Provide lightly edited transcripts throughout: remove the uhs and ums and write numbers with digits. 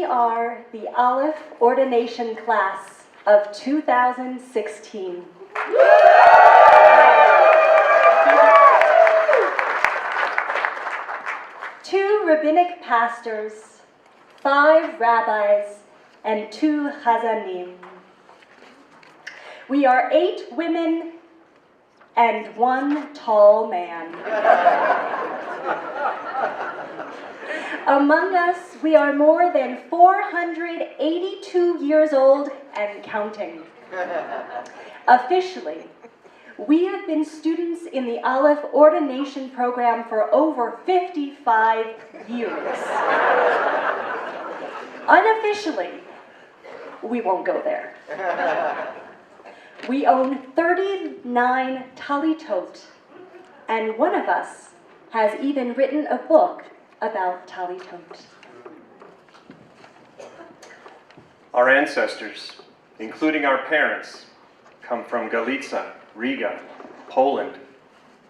are the Aleph ordination class of 2016. Two rabbinic pastors, 5 rabbis, and 2 chazanim. We are 8 women and 1 tall man. Among us, we are more than 482 years old and counting. Officially, we have been students in the Aleph ordination program for over 55 years. Unofficially, we won't go there. We own 39 talitot, and one of us has even written a book about talitot. Our ancestors, including our parents, come from Galicia, Riga, Poland,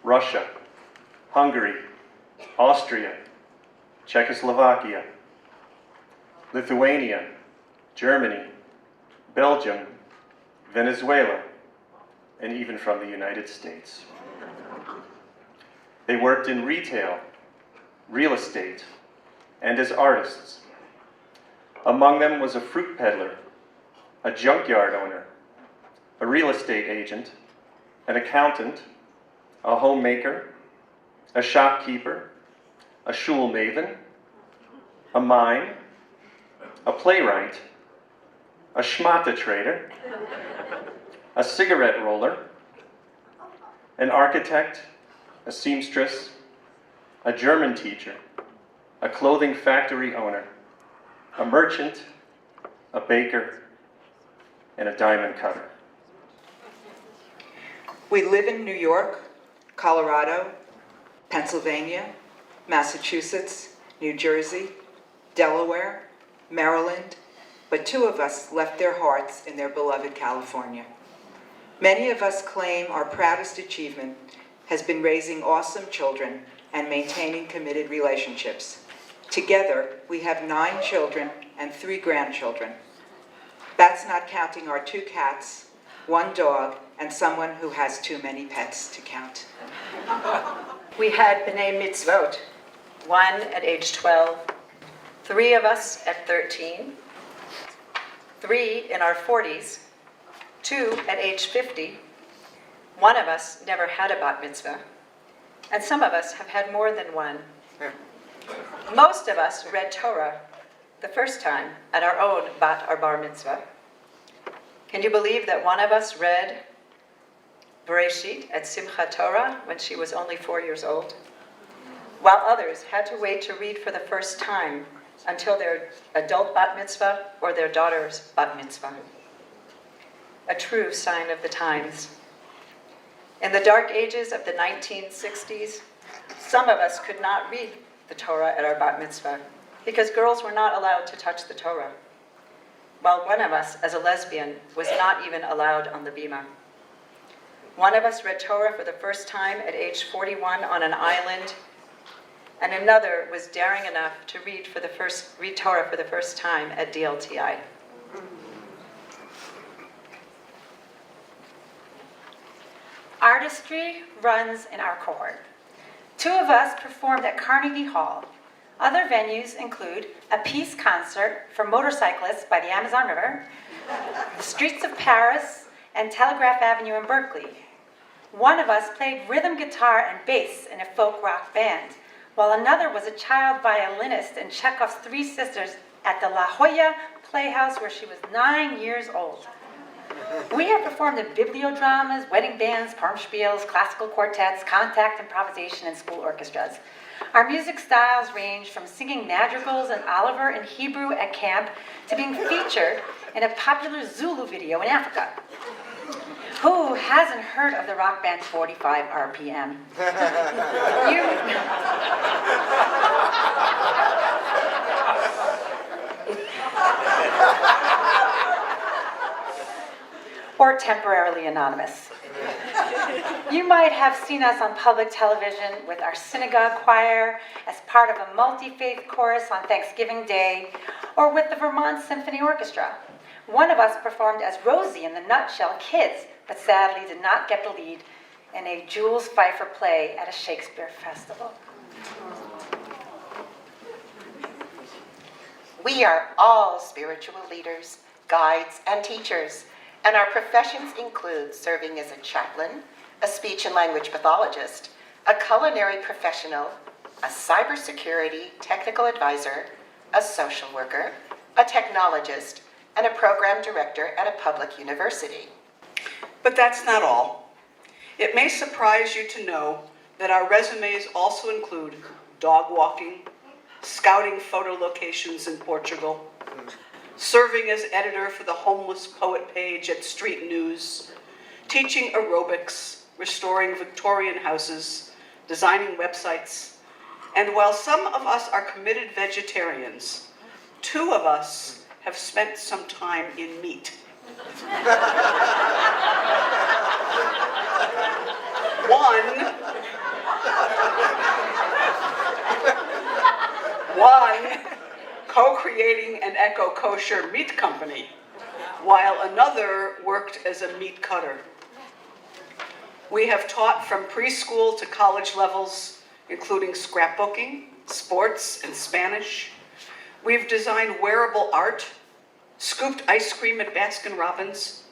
Russia, Hungary, Austria, Czechoslovakia, Lithuania, Germany, Belgium, Venezuela, and even from the United States. They worked in retail, real estate, and as artists. Among them was a fruit peddler, a junkyard owner, a real estate agent, an accountant, a homemaker, a shopkeeper, a shul maven, a mime, a playwright, a shmata trader, a cigarette roller, an architect, a seamstress, a German teacher, a clothing factory owner, a merchant, a baker, and a diamond cutter. We live in New York, Colorado, Pennsylvania, Massachusetts, New Jersey, Delaware, Maryland, but 2 of us left their hearts in their beloved California. Many of us claim our proudest achievement has been raising awesome children and maintaining committed relationships. Together, we have 9 children and 3 grandchildren. That's not counting our 2 cats, 1 dog, and someone who has too many pets to count. We had B'nai Mitzvot, 1 at age 12, 3 of us at 13, 3 in our 40s, 2 at age 50, 1 of us never had a bat mitzvah, and some of us have had more than 1. Most of us read Torah the first time at our own bat or bar mitzvah. Can you believe that one of us read Bereshit at Simchat Torah when she was only 4 years old, while others had to wait to read for the first time until their adult bat mitzvah or their daughter's bat mitzvah? A true sign of the times. In the dark ages of the 1960s, some of us could not read the Torah at our bat mitzvah because girls were not allowed to touch the Torah, while one of us, as a lesbian, was not even allowed on the bima. One of us read Torah for the first time at age 41 on an island, and another was daring enough to read Torah for the first time at DLTI. Artistry runs in our cohort. 2 of us performed at Carnegie Hall. Other venues include a peace concert for motorcyclists by the Amazon River, the streets of Paris, and Telegraph Avenue in Berkeley. One of us played rhythm guitar and bass in a folk rock band, while another was a child violinist in Chekhov's 3 Sisters at the La Jolla Playhouse where she was 9 years old. We have performed in bibliodramas, wedding bands, Parmspiels, classical quartets, contact improvisation, and school orchestras. Our music styles range from singing madrigals and Oliver in Hebrew at camp to being featured in a popular Zulu video in Africa. Who hasn't heard of the rock band 45 RPM? Or temporarily anonymous. You might have seen us on public television with our synagogue choir as part of a multi-faith chorus on Thanksgiving Day, or with the Vermont Symphony Orchestra. One of us performed as Rosie in the Nutshell Kids, but sadly did not get the lead in a Jules Pfeiffer play at a Shakespeare festival. We are all spiritual leaders, guides, and teachers, and our professions include serving as a chaplain, a speech and language pathologist, a culinary professional, a cybersecurity technical advisor, a social worker, a technologist, and a program director at a public university. But that's not all. It may surprise you to know that our resumes also include dog walking, scouting photo locations in Portugal, serving as editor for the homeless poet page at Street News, teaching aerobics, restoring Victorian houses, designing websites, and while some of us are committed vegetarians, 2 of us have spent some time in meat. One co-creating an eco-kosher meat company, while another worked as a meat cutter. We have taught from preschool to college levels, including scrapbooking, sports, and Spanish. We've designed wearable art, scooped ice cream at Baskin-Robbins,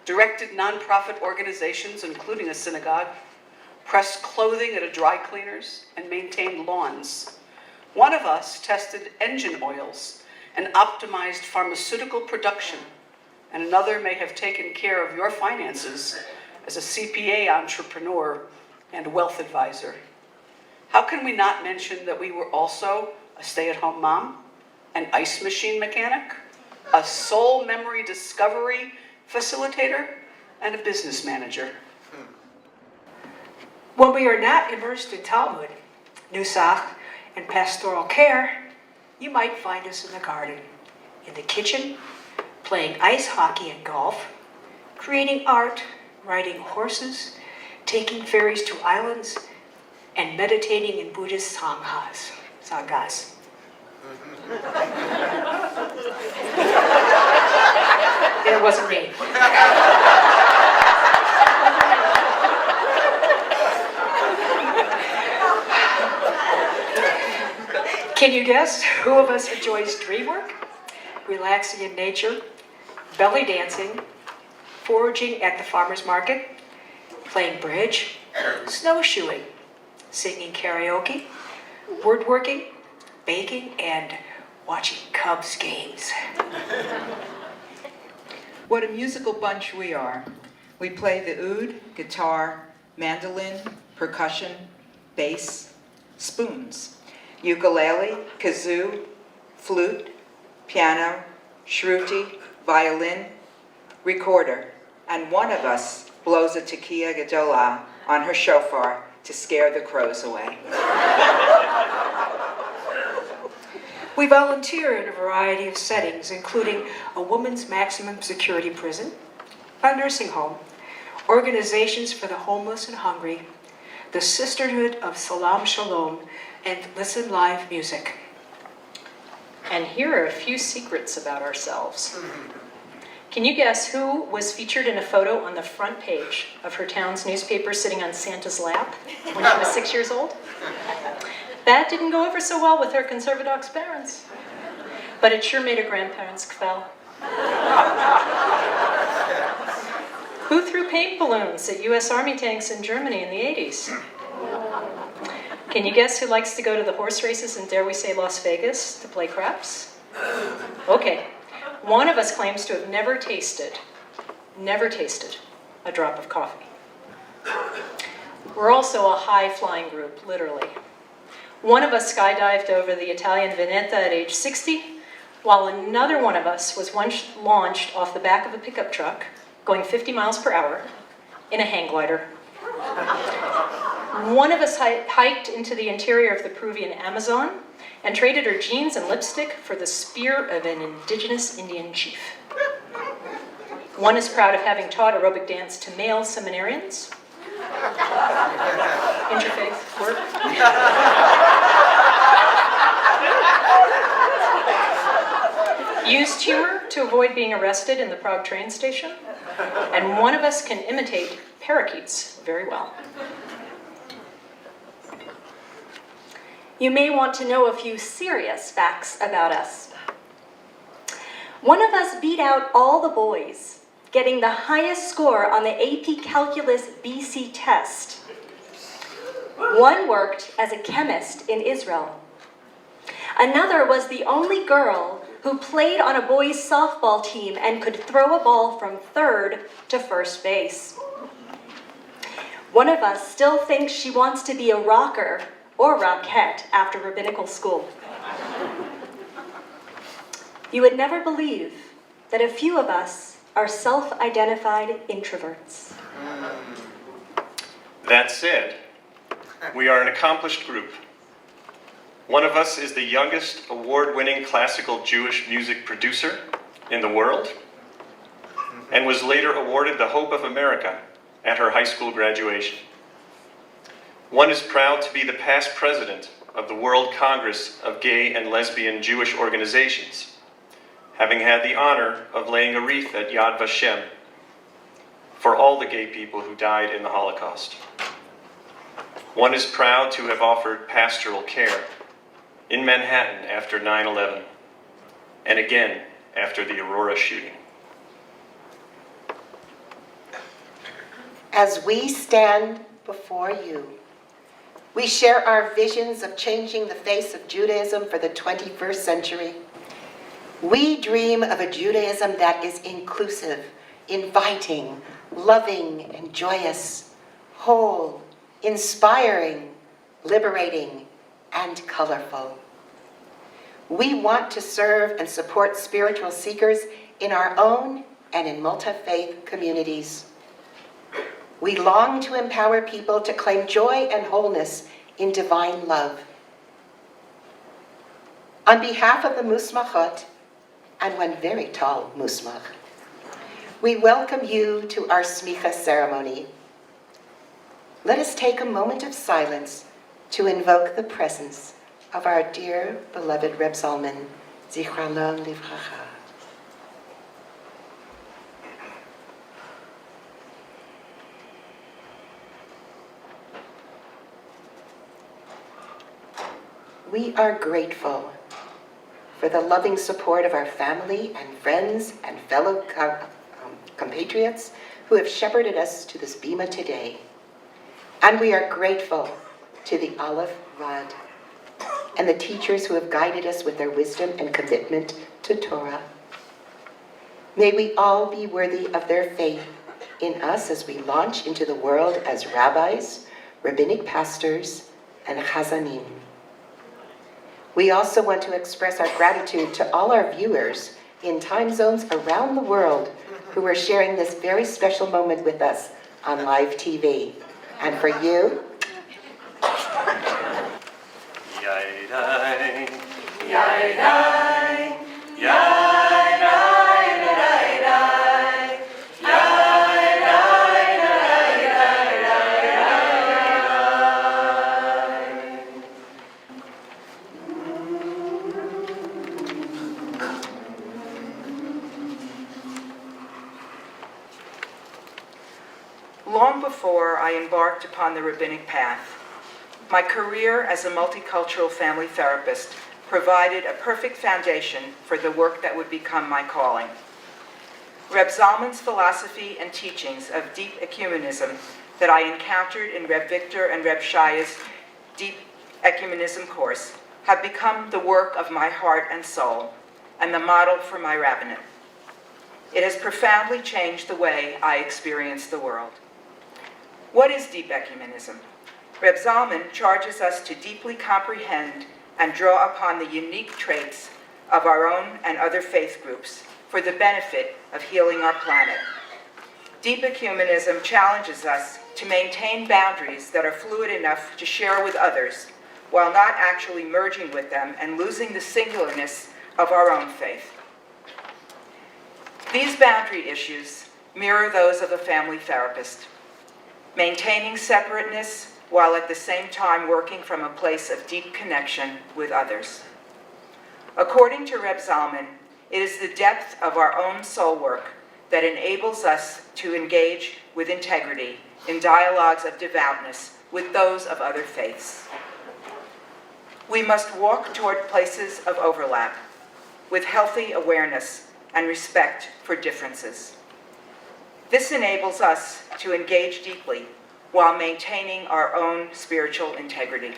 directed nonprofit organizations, including a synagogue, pressed clothing at a dry cleaner's, and maintained lawns. One of us tested engine oils and optimized pharmaceutical production, and another may have taken care of your finances as a CPA entrepreneur and wealth advisor. How can we not mention that we were also a stay-at-home mom, an ice machine mechanic, a soul memory discovery facilitator, and a business manager? When we are not immersed in Talmud, Nusach, and pastoral care, you might find us in the garden, in the kitchen, playing ice hockey and golf, creating art, riding horses, taking ferries to islands, and meditating in Buddhist sanghas. It wasn't me. Can you guess who of us enjoys dream work, relaxing in nature, belly dancing, foraging at the farmer's market, playing bridge, snowshoeing, singing karaoke, woodworking, baking, and watching Cubs games? What a musical bunch we are. We play the oud, guitar, mandolin, percussion, bass, spoons, ukulele, kazoo, flute, piano, shruti, violin, recorder, and one of us blows a tekiah gedolah on her shofar to scare the crows away. We volunteer in a variety of settings, including a women's maximum security prison, a nursing home, organizations for the homeless and hungry, the Sisterhood of Salam Shalom, and Listen Live Music. And here are a few secrets about ourselves. Can you guess who was featured in a photo on the front page of her town's newspaper sitting on Santa's lap when she was 6 years old? That didn't go over so well with her conservadox parents, but it sure made her grandparents kvel. Who threw paint balloons at U.S. Army tanks in Germany in the 80s? Can you guess who likes to go to the horse races in, dare we say, Las Vegas to play craps? Okay, one of us claims to have never tasted a drop of coffee. We're also a high-flying group, literally. One of us skydived over the Italian Veneta at age 60, while another one of us was once launched off the back of a pickup truck going 50 miles per hour in a hang glider. One of us hiked into the interior of the Peruvian Amazon and traded her jeans and lipstick for the spear of an indigenous Indian chief. One is proud of having taught aerobic dance to male seminarians. Interfaith work. used humor to avoid being arrested in the Prague train station. And one of us can imitate parakeets very well. You may want to know a few serious facts about us. One of us beat out all the boys, getting the highest score on the AP Calculus BC test. One worked as a chemist in Israel. Another was the only girl who played on a boys' softball team and could throw a ball from third to first base. One of us still thinks she wants to be a rocker or rockette after rabbinical school. You would never believe that a few of us are self-identified introverts. That said, we are an accomplished group. One of us is the youngest award-winning classical Jewish music producer in the world and was later awarded the Hope of America at her high school graduation. One is proud to be the past president of the World Congress of Gay and Lesbian Jewish Organizations, having had the honor of laying a wreath at Yad Vashem for all the gay people who died in the Holocaust. One is proud to have offered pastoral care in Manhattan after 9/11, and again after the Aurora shooting. As we stand before you, we share our visions of changing the face of Judaism for the 21st century. We dream of a Judaism that is inclusive, inviting, loving, and joyous, whole, inspiring, liberating, and colorful. We want to serve and support spiritual seekers in our own and in multi-faith communities. We long to empower people to claim joy and wholeness in divine love. On behalf of the Musmachot, and one very tall Musmach, we welcome you to our Smicha ceremony. Let us take a moment of silence to invoke the presence of our dear, beloved Reb Zalman, Zichrono Livracha. We are grateful for the loving support of our family and friends and fellow compatriots who have shepherded us to this bima today. And we are grateful to the Aleph Vad and the teachers who have guided us with their wisdom and commitment to Torah. May we all be worthy of their faith in us as we launch into the world as rabbis, rabbinic pastors, and chazanim. We also want to express our gratitude to all our viewers in time zones around the world who are sharing this very special moment with us on live TV. And for you, Yai-dai, Yai-dai, Long before I embarked upon the rabbinic path, my career as a multicultural family therapist provided a perfect foundation for the work that would become my calling. Reb Zalman's philosophy and teachings of deep ecumenism that I encountered in Reb Victor and Reb Shaya's deep ecumenism course have become the work of my heart and soul and the model for my rabbinate. It has profoundly changed the way I experience the world. What is deep ecumenism? Reb Zalman charges us to deeply comprehend and draw upon the unique traits of our own and other faith groups for the benefit of healing our planet. Deep ecumenism challenges us to maintain boundaries that are fluid enough to share with others while not actually merging with them and losing the singularness of our own faith. These boundary issues mirror those of a family therapist, maintaining separateness while at the same time working from a place of deep connection with others. According to Reb Zalman, It is the depth of our own soul work that enables us to engage with integrity in dialogues of devoutness with those of other faiths. We must walk toward places of overlap with healthy awareness and respect for differences. This enables us to engage deeply while maintaining our own spiritual integrity.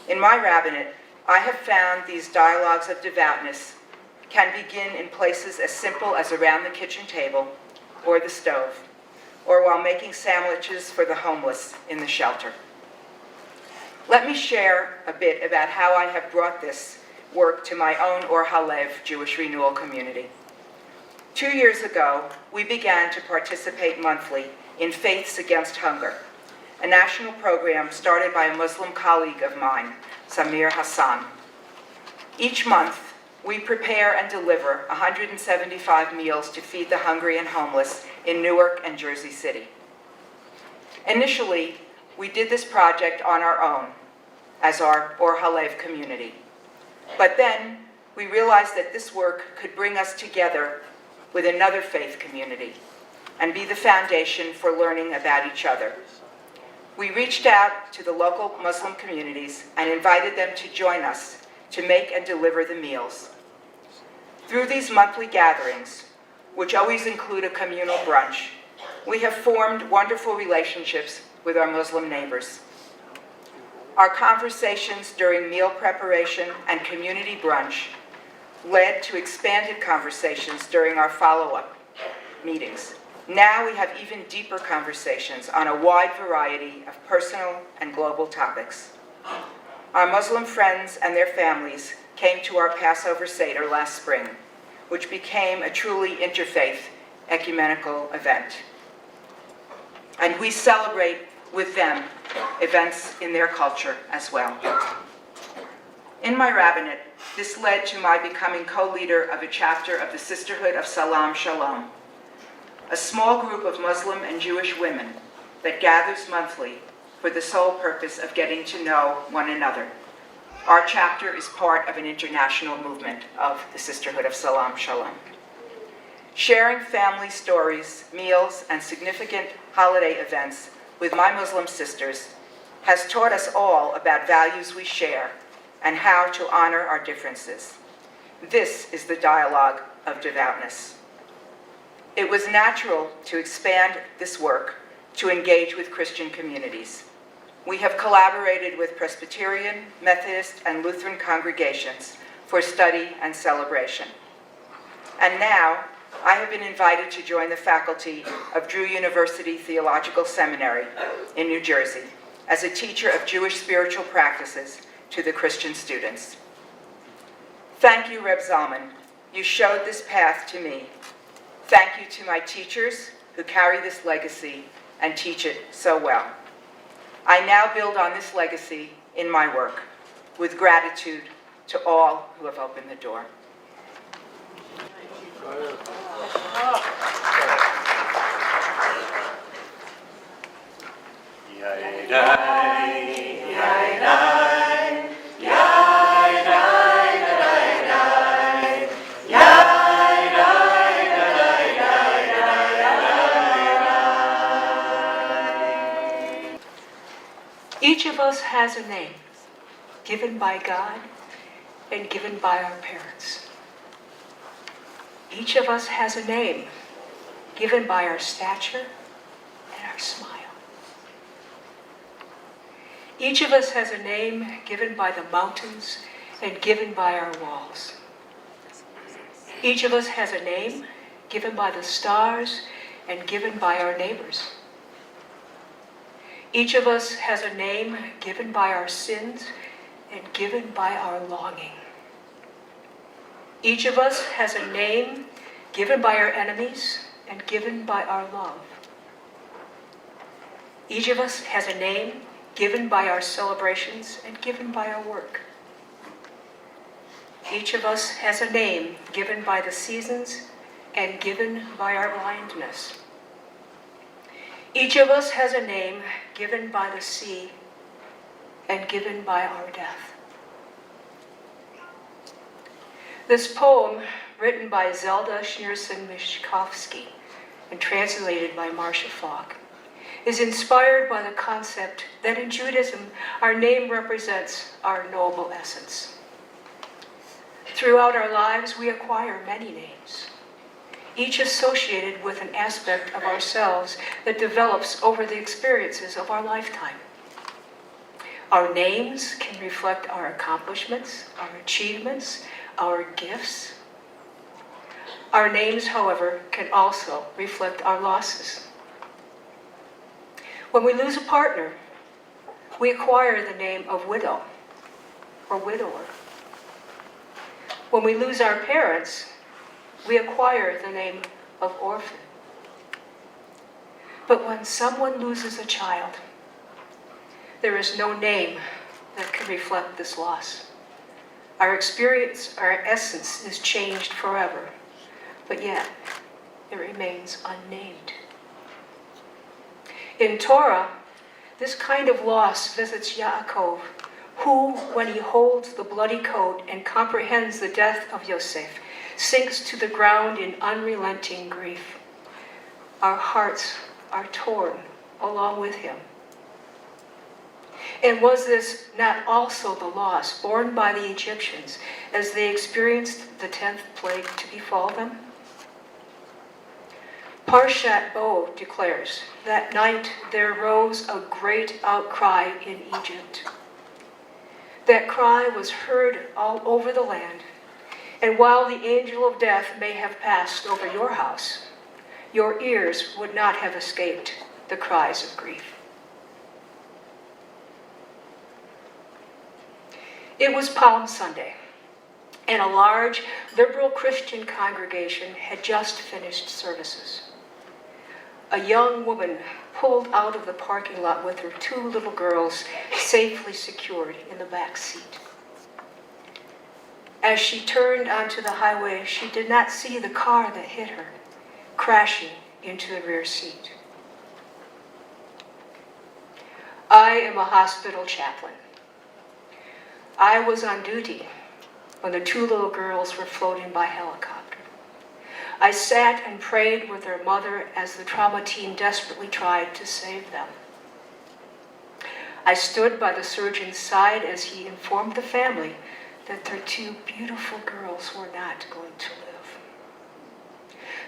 In my rabbinate, I have found these dialogues of devoutness can begin in places as simple as around the kitchen table or the stove, or while making sandwiches for the homeless in the shelter. Let me share a bit about how I have brought this work to my own Ohalah Jewish Renewal community. 2 years ago, we began to participate monthly in Faiths Against Hunger, a national program started by a Muslim colleague of mine, Samir Hassan. Each month, we prepare and deliver 175 meals to feed the hungry and homeless in Newark and Jersey City. Initially, we did this project on our own as our Ohalah community. But then we realized that this work could bring us together with another faith community and be the foundation for learning about each other. We reached out to the local Muslim communities and invited them to join us to make and deliver the meals. Through these monthly gatherings, which always include a communal brunch, we have formed wonderful relationships with our Muslim neighbors. Our conversations during meal preparation and community brunch led to expanded conversations during our follow-up meetings. Now we have even deeper conversations on a wide variety of personal and global topics. Our Muslim friends and their families came to our Passover Seder last spring, which became a truly interfaith ecumenical event. And we celebrate with them events in their culture as well. In my rabbinate, this led to my becoming co-leader of a chapter of the Sisterhood of Salam Shalom, a small group of Muslim and Jewish women that gathers monthly for the sole purpose of getting to know one another. Our chapter is part of an international movement of the Sisterhood of Salam Shalom. Sharing family stories, meals, and significant holiday events with my Muslim sisters has taught us all about values we share and how to honor our differences. This is the dialogue of devoutness. It was natural to expand this work to engage with Christian communities. We have collaborated with Presbyterian, Methodist, and Lutheran congregations for study and celebration. And now, I have been invited to join the faculty of Drew University Theological Seminary in New Jersey as a teacher of Jewish spiritual practices to the Christian students. Thank you, Reb Zalman. You showed this path to me. Thank you to my teachers who carry this legacy and teach it so well. I now build on this legacy in my work with gratitude to all who have opened the door. Each of us has a name given by God and given by our parents. Each of us has a name given by our stature and our smile. Each of us has a name given by the mountains and given by our walls. Each of us has a name given by the stars and given by our neighbors. Each of us has a name given by our sins and given by our longing. Each of us has a name given by our enemies and given by our love. Each of us has a name given by our celebrations and given by our work. Each of us has a name given by the seasons and given by our blindness. Each of us has a name given by the sea and given by our death. This poem written by Zelda Schneerson-Mishkovsky and translated by Marcia Falk, is inspired by the concept that in Judaism, our name represents our noble essence. Throughout our lives, we acquire many names, each associated with an aspect of ourselves that develops over the experiences of our lifetime. Our names can reflect our accomplishments, our achievements, our gifts. Our names, however, can also reflect our losses. When we lose a partner, we acquire the name of widow or widower. When we lose our parents, we acquire the name of orphan. But when someone loses a child, there is no name that can reflect this loss. Our experience, our essence is changed forever, but yet it remains unnamed. In Torah, this kind of loss visits Yaakov, who, when he holds the bloody coat and comprehends the death of Yosef, sinks to the ground in unrelenting grief. Our hearts are torn along with him. And was this not also the loss borne by the Egyptians as they experienced the 10th plague to befall them? Parshat Bo declares, that night there rose a great outcry in Egypt. That cry was heard all over the land, and while the angel of death may have passed over your house, your ears would not have escaped the cries of grief. It was Palm Sunday, and a large liberal Christian congregation had just finished services. A young woman pulled out of the parking lot with her 2 little girls safely secured in the back seat. As she turned onto the highway, she did not see the car that hit her, crashing into the rear seat. I am a hospital chaplain. I was on duty when the 2 little girls were floating by helicopter. I sat and prayed with their mother as the trauma team desperately tried to save them. I stood by the surgeon's side as he informed the family that their 2 beautiful girls were not going to live.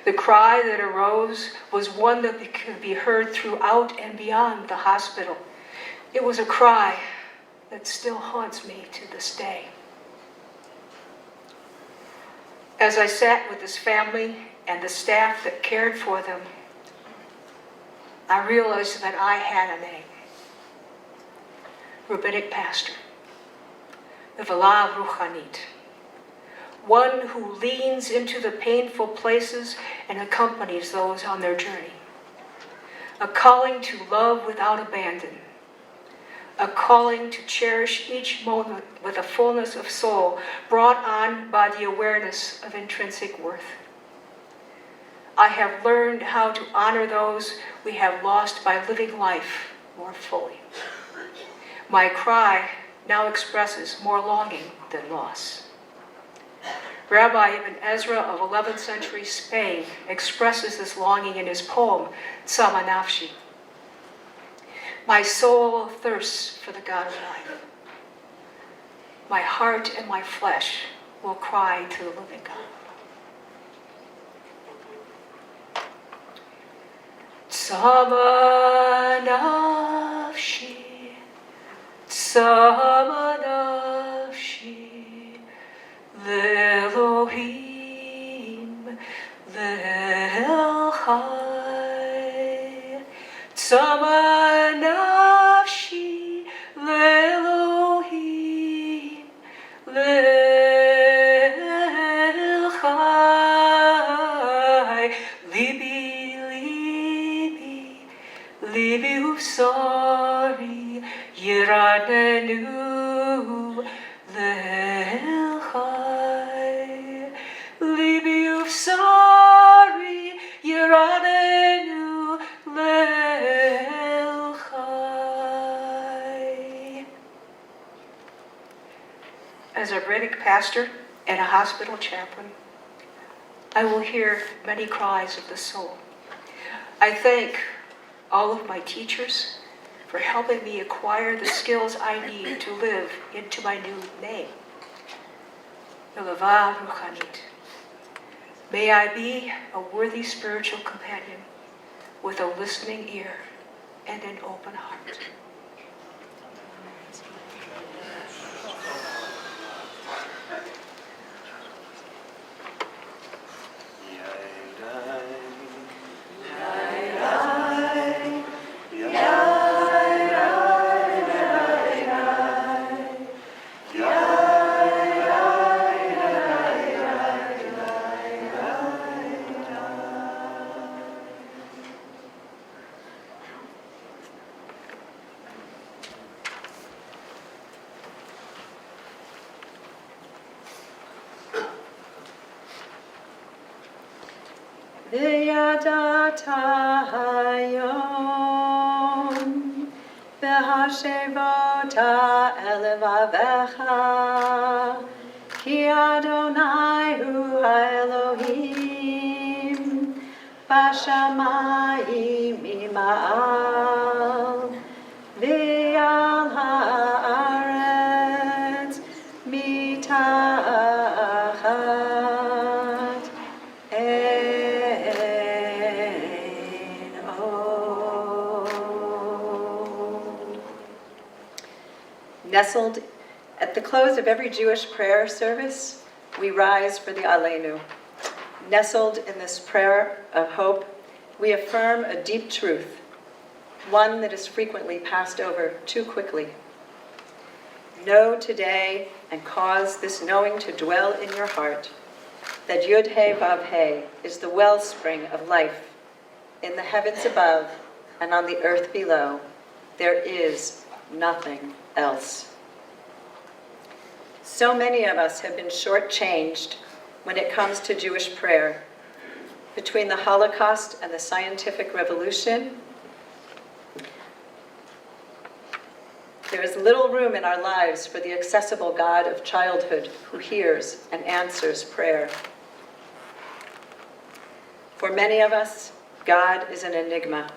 The cry that arose was one that could be heard throughout and beyond the hospital. It was a cry that still haunts me to this day. As I sat with this family and the staff that cared for them, I realized that I had a name. Rabbinic pastor, Ohalah Ruchanit, one who leans into the painful places and accompanies those on their journey. A calling to love without abandon, a calling to cherish each moment with a fullness of soul brought on by the awareness of intrinsic worth. I have learned how to honor those we have lost by living life more fully. My cry now expresses more longing than loss. Rabbi Ibn Ezra of 11th century Spain expresses this longing in his poem, Tzama Nafshi. My soul thirsts for the God of life. My heart and my flesh will cry to the living God. Tzama nafshi, tzama nafshi, le'Elohim, le'el chai. Tzama nafshi, le'Elohim, le'el chai. Libi ufsari, yiradenu, le'el chai. Libi ufsari, yiradenu, le'el chai. As a rabbinic pastor and a hospital chaplain, I will hear many cries of the soul. I thank all of my teachers for helping me acquire the skills I need to live into my new name. Yolavah Ruchanit. May I be a worthy spiritual companion with a listening ear and an open heart. V'yadata hayom v'hashevota elevavecha ki Adonai hu ha'Elohim b'shamayim ima'al v'al ha'aretz mitachat Nestled at the close of every Jewish prayer service, we rise for the Aleinu. Nestled in this prayer of hope, we affirm a deep truth, one that is frequently passed over too quickly. Know today and cause this knowing to dwell in your heart that Yud He Vav He is the wellspring of life in the heavens above and on the earth below. There is nothing else. So many of us have been shortchanged when it comes to Jewish prayer. Between the Holocaust and the scientific revolution, there is little room in our lives for the accessible God of childhood who hears and answers prayer. For many of us, God is an enigma.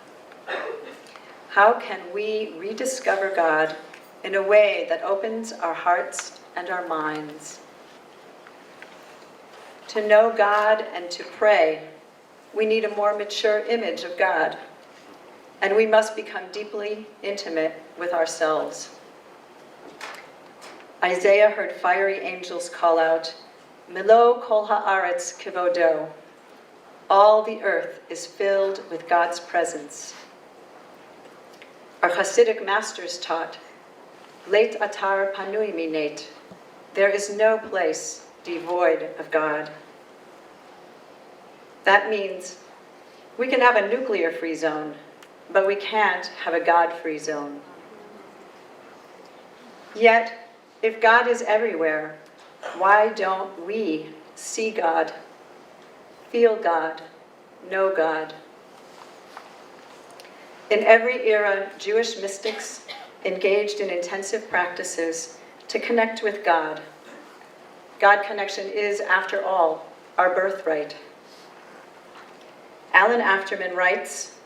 How can we rediscover God in a way that opens our hearts and our minds? To know God and to pray, we need a more mature image of God, and we must become deeply intimate with ourselves. Isaiah heard fiery angels call out, Milo kol haaretz kivodo. All the earth is filled with God's presence. Our Hasidic masters taught, Leit atar panui minate. There is no place devoid of God. That means we can have a nuclear-free zone, but we can't have a God-free zone. Yet, if God is everywhere, why don't we see God, feel God, know God? In every era, Jewish mystics engaged in intensive practices to connect with God. God connection is, after all, our birthright. Alan Afterman writes,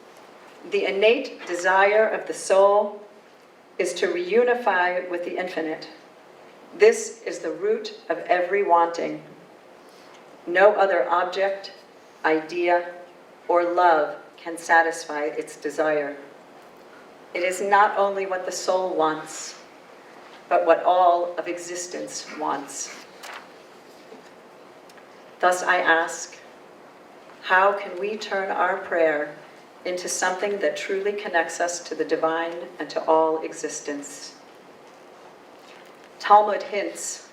the innate desire of the soul is to reunify with the infinite. This is the root of every wanting. No other object, idea, or love can satisfy its desire. It is not only what the soul wants, but what all of existence wants. Thus I ask, how can we turn our prayer into something that truly connects us to the divine and to all existence? Talmud hints,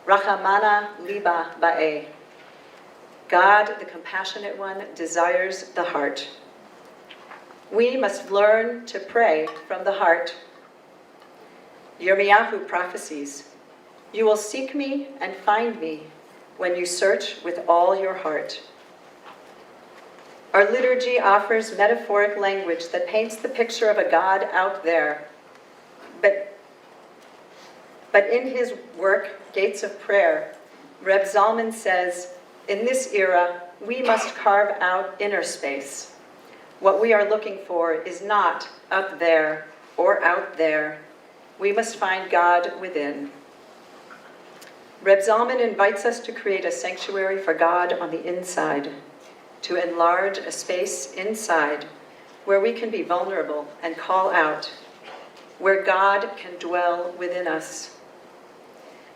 Rachamana liba ba'eh. God, the compassionate one, desires the heart. We must learn to pray from the heart. Yirmiyahu prophesies, you will seek me and find me when you search with all your heart. Our liturgy offers metaphoric language that paints the picture of a God out there. But in his work, Gates of Prayer, Reb Zalman says, In this era, we must carve out inner space. What we are looking for is not up there or out there. We must find God within. Reb Zalman invites us to create a sanctuary for God on the inside, to enlarge a space inside where we can be vulnerable and call out, where God can dwell within us.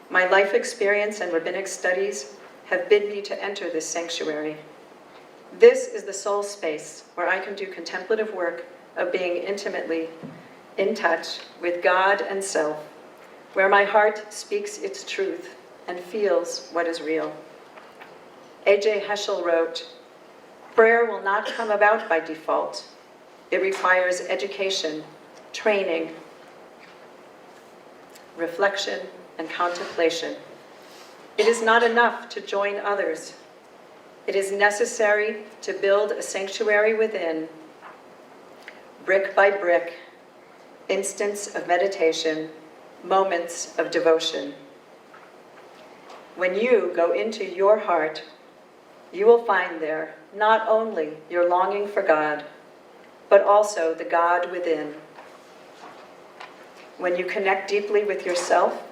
My life experience and rabbinic studies have bid me to enter this sanctuary. This is the soul space where I can do contemplative work of being intimately in touch with God and self, where my heart speaks its truth and feels what is real. A.J. Heschel wrote, "Prayer will not come about by default. It requires education, training, reflection, and contemplation. It is not enough to join others. It is necessary to build a sanctuary within, brick by brick, instants of meditation, moments of devotion. When you go into your heart, you will find there not only your longing for God, but also the God within. When you connect deeply with yourself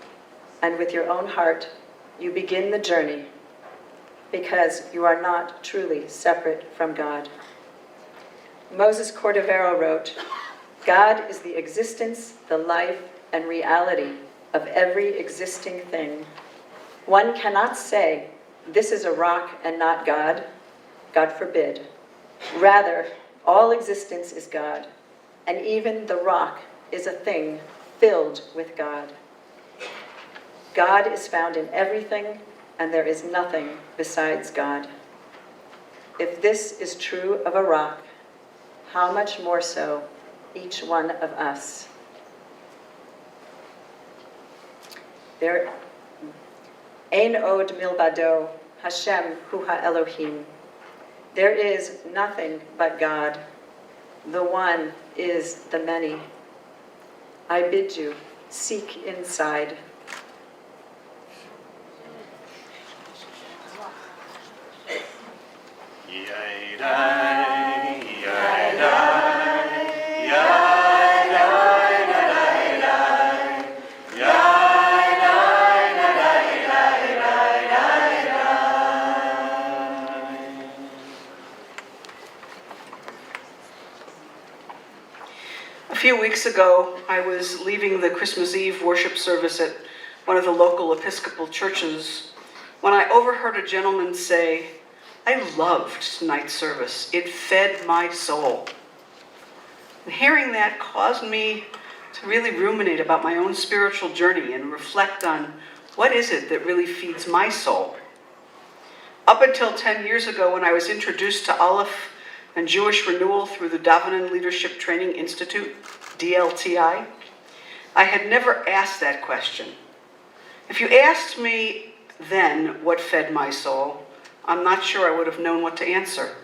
and with your own heart, you begin the journey, because you are not truly separate from God." Moses Cordovero wrote, "God is the existence, the life, and reality of every existing thing. One cannot say, this is a rock and not God. God forbid. Rather, all existence is God, and even the rock is a thing filled with God. God is found in everything, and there is nothing besides God. If this is true of a rock, how much more so each one of us?" There, Ein od milvado, Hashem hu ha-Elohim. There is nothing but God. The one is the many. I bid you, seek inside. A few weeks ago, I was leaving the Christmas Eve worship service at one of the local Episcopal churches when I overheard a gentleman say, "I loved tonight's service. It fed my soul." And hearing that caused me to really ruminate about my own spiritual journey and reflect on what is it that really feeds my soul. Up until 10 years ago, when I was introduced to Aleph and Jewish Renewal through the Devoutness Leadership Training Institute, DLTI, I had never asked that question. If you asked me then what fed my soul, I'm not sure I would have known what to answer.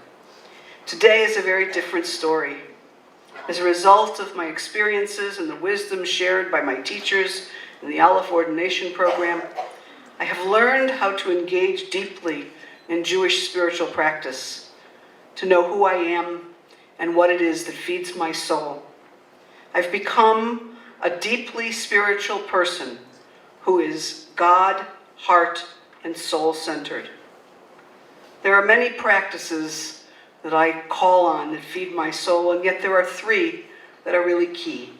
Today is a very different story. As a result of my experiences and the wisdom shared by my teachers in the Aleph ordination program, I have learned how to engage deeply in Jewish spiritual practice, to know who I am and what it is that feeds my soul. I've become a deeply spiritual person who is God, heart, and soul-centered. There are many practices that I call on that feed my soul, and yet there are 3 that are really key.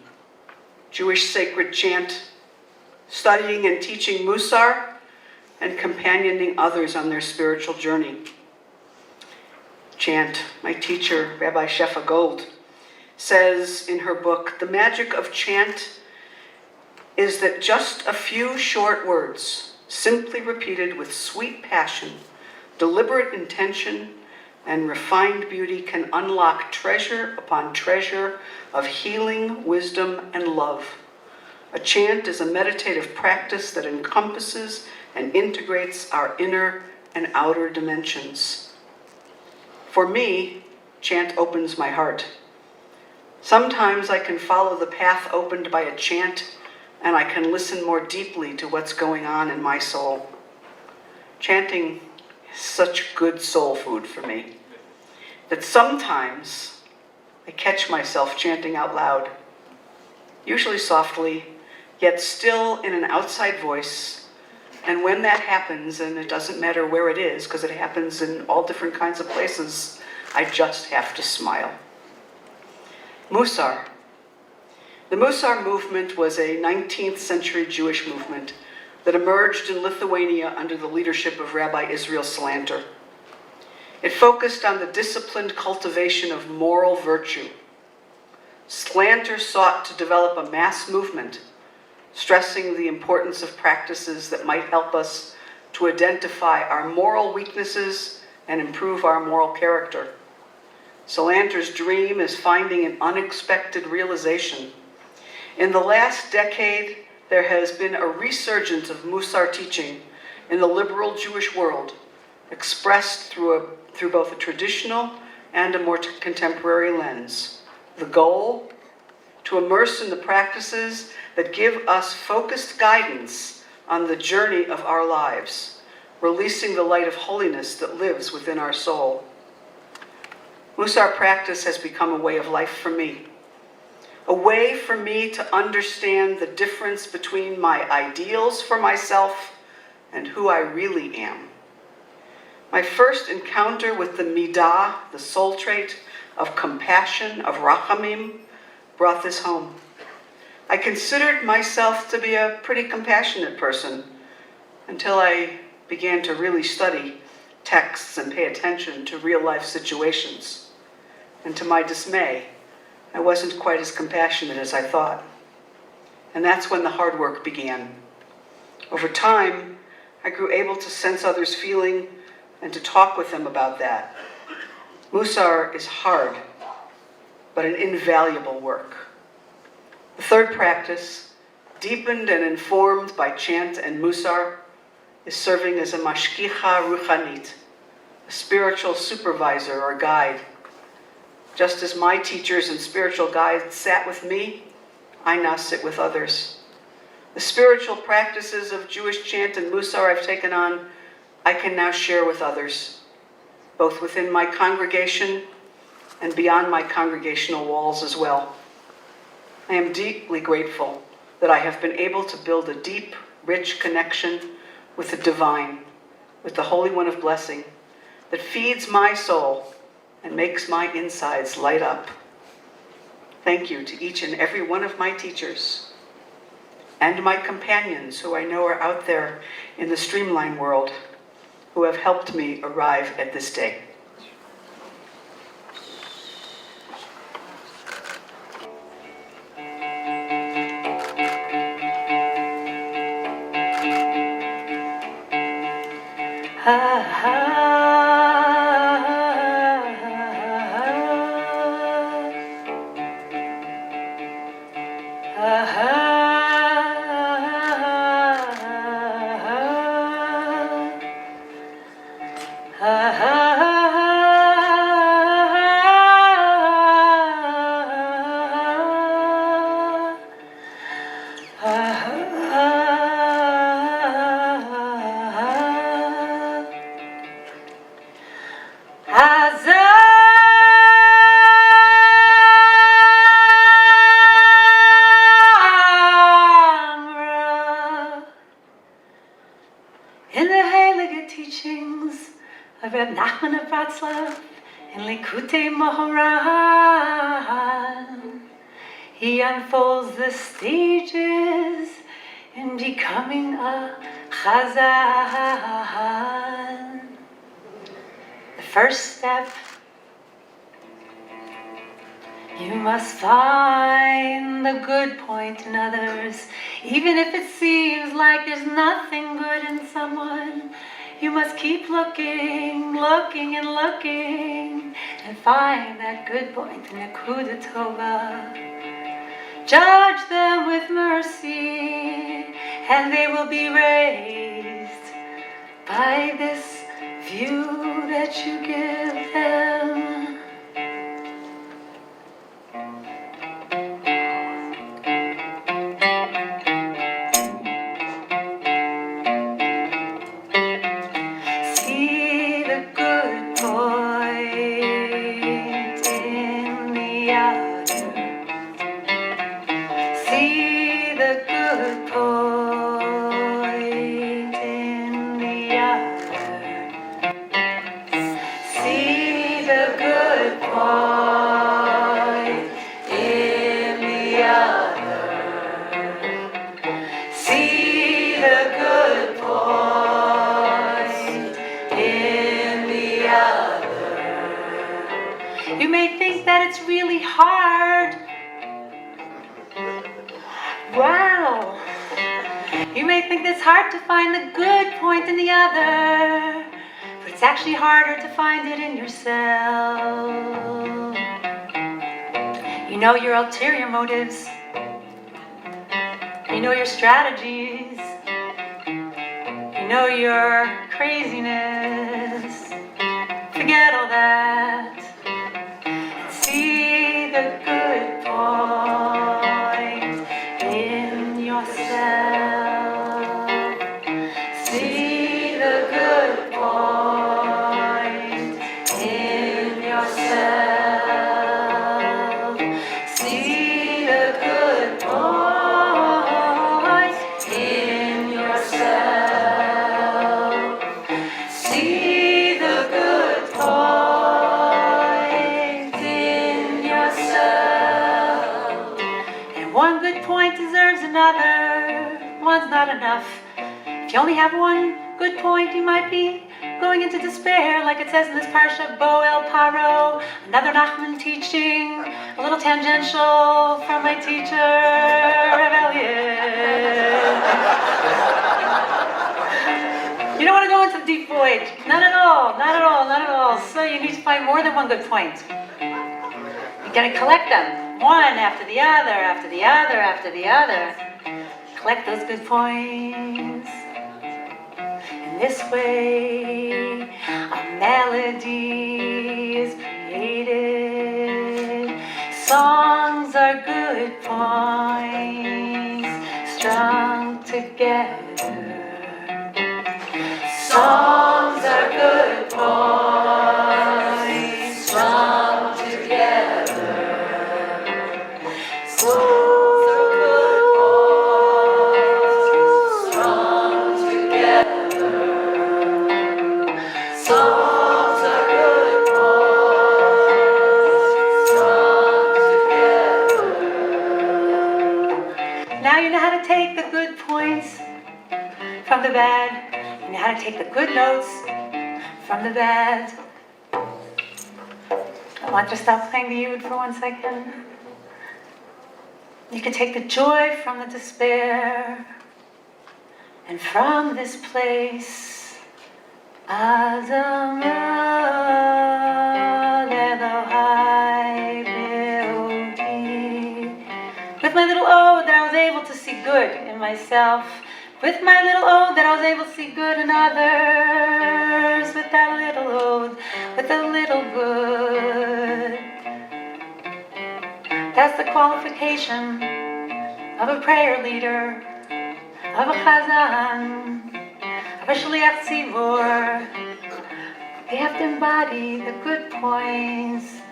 Jewish sacred chant, studying and teaching Musar, and companioning others on their spiritual journey. Chant, my teacher, Rabbi Shefa Gold, says in her book, the magic of chant is that just a few short words, simply repeated with sweet passion, deliberate intention, and refined beauty, can unlock treasure upon treasure of healing, wisdom, and love. A chant is a meditative practice that encompasses and integrates our inner and outer dimensions. For me, chant opens my heart. Sometimes I can follow the path opened by a chant, and I can listen more deeply to what's going on in my soul. Chanting such good soul food for me that sometimes I catch myself chanting out loud, usually softly, yet still in an outside voice. And when that happens, and it doesn't matter where it is, because it happens in all different kinds of places, I just have to smile. Musar. The Musar movement was a 19th century Jewish movement that emerged in Lithuania under the leadership of Rabbi Israel Salanter. It focused on the disciplined cultivation of moral virtue. Salanter sought to develop a mass movement, stressing the importance of practices that might help us to identify our moral weaknesses and improve our moral character. Salanter's dream is finding an unexpected realization. In the last decade, there has been a resurgence of Musar teaching in the liberal Jewish world, expressed through both a traditional and a more contemporary lens. The goal? To immerse in the practices that give us focused guidance on the journey of our lives, releasing the light of holiness that lives within our soul. Musar practice has become a way of life for me. A way for me to understand the difference between my ideals for myself and who I really am. My first encounter with the midah, the soul trait of compassion, of rachamim, brought this home. I considered myself to be a pretty compassionate person until I began to really study texts and pay attention to real-life situations. And to my dismay, I wasn't quite as compassionate as I thought. And that's when the hard work began. Over time, I grew able to sense others' feeling and to talk with them about that. Musar is hard, but an invaluable work. The third practice, deepened and informed by chant and Musar, is serving as a mashkicha ruchanit, a spiritual supervisor or guide. Just as my teachers and spiritual guides sat with me, I now sit with others. The spiritual practices of Jewish chant and Musar I've taken on, I can now share with others, both within my congregation and beyond my congregational walls as well. I am deeply grateful that I have been able to build a deep, rich connection with the divine, with the Holy One of Blessing, that feeds my soul and makes my insides light up. Thank you to each and every one of my teachers and my companions who I know are out there in the streamline world, who have helped me arrive at this day. In the heilige teachings of Reb Nachman of Bratslav in Likutei Moharan, he unfolds the stages in becoming a Chazan. The first step, you must find the good point in others, even if it seems like there's nothing good in someone. You must keep looking, looking, and looking, and find that good point in Nekuda Tova. Judge them with mercy, and they will be raised by this view that you give them. See the good point in the other. See the good point in the other. See the good point in the other. You may think that it's really hard. Wow. You may think it's hard to find the good point in the other, but it's actually harder to find it in yourself. You know your ulterior motives. You know your strategies. You know your craziness. Forget all that. See the good point in yourself. See the good point in yourself. See the good point in yourself. See the good point in yourself. And one good point deserves another. One's not enough. If you only have one good point, you might be going into despair, like it says in this parsha, Bo El Paro. Another Nachman teaching, a little tangential from my teacher, Rabbi Elliot. You don't want to go into the deep void. Not at all, not at all, not at all. So you need to find more than one good point. You're going to collect them, one after the other, after the other, after the other. Collect those good points. In this way, a melody is created. Songs are good points strung together. Songs are good points strung together. Songs are good points strung together. Songs are good points strung together. Now you know how to take the good points from the bad. You know how to take the good notes from the bad. I want to stop playing the oud for 1 second. You can take the joy from the despair. And from this place, Azamah Elohai Be'odi. With my little ode that I was able to see good in myself. With my little ode that I was able to see good in others. With that little ode, with a little good. That's the qualification of a prayer leader, of a chazan, of a shliach tzibur. They have to embody the good points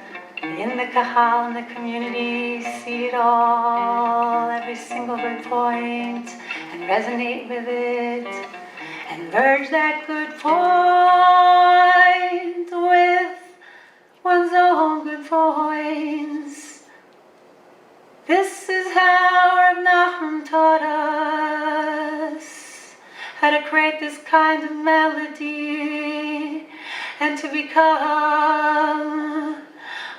in the kahal, in the community, see it all, every single good point, and resonate with it, and merge that good point with one's own good points. This is how Reb Nachman taught us how to create this kind of melody and to become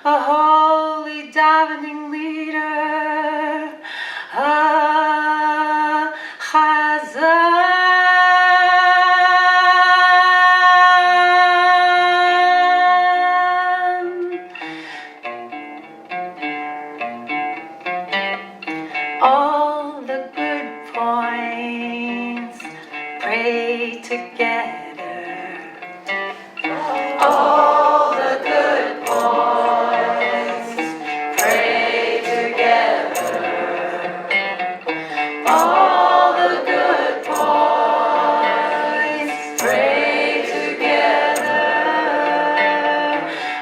a holy davening leader, a chazan. All the good points pray together. All the good points pray together. All the good points pray together.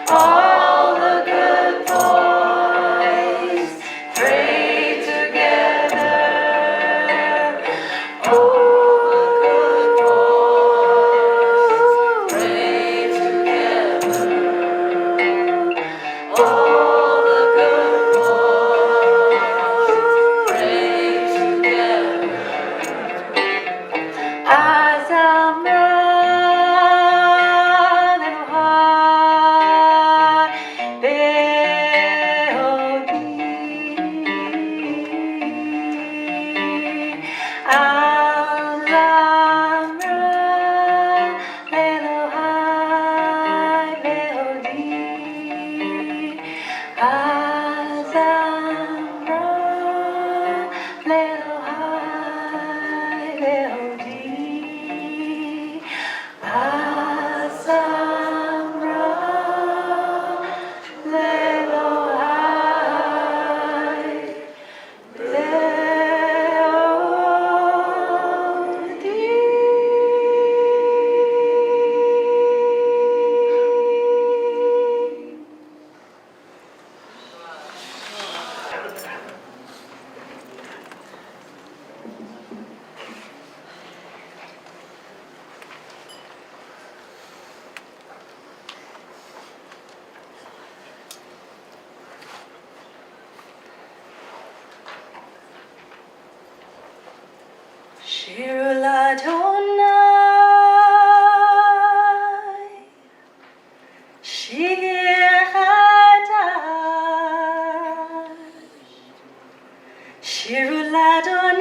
All the good points pray together. Lelohai, Leodi, Asamra, Lelohai, Shir Ladonai, Shir Chadash, Shir Ladonai,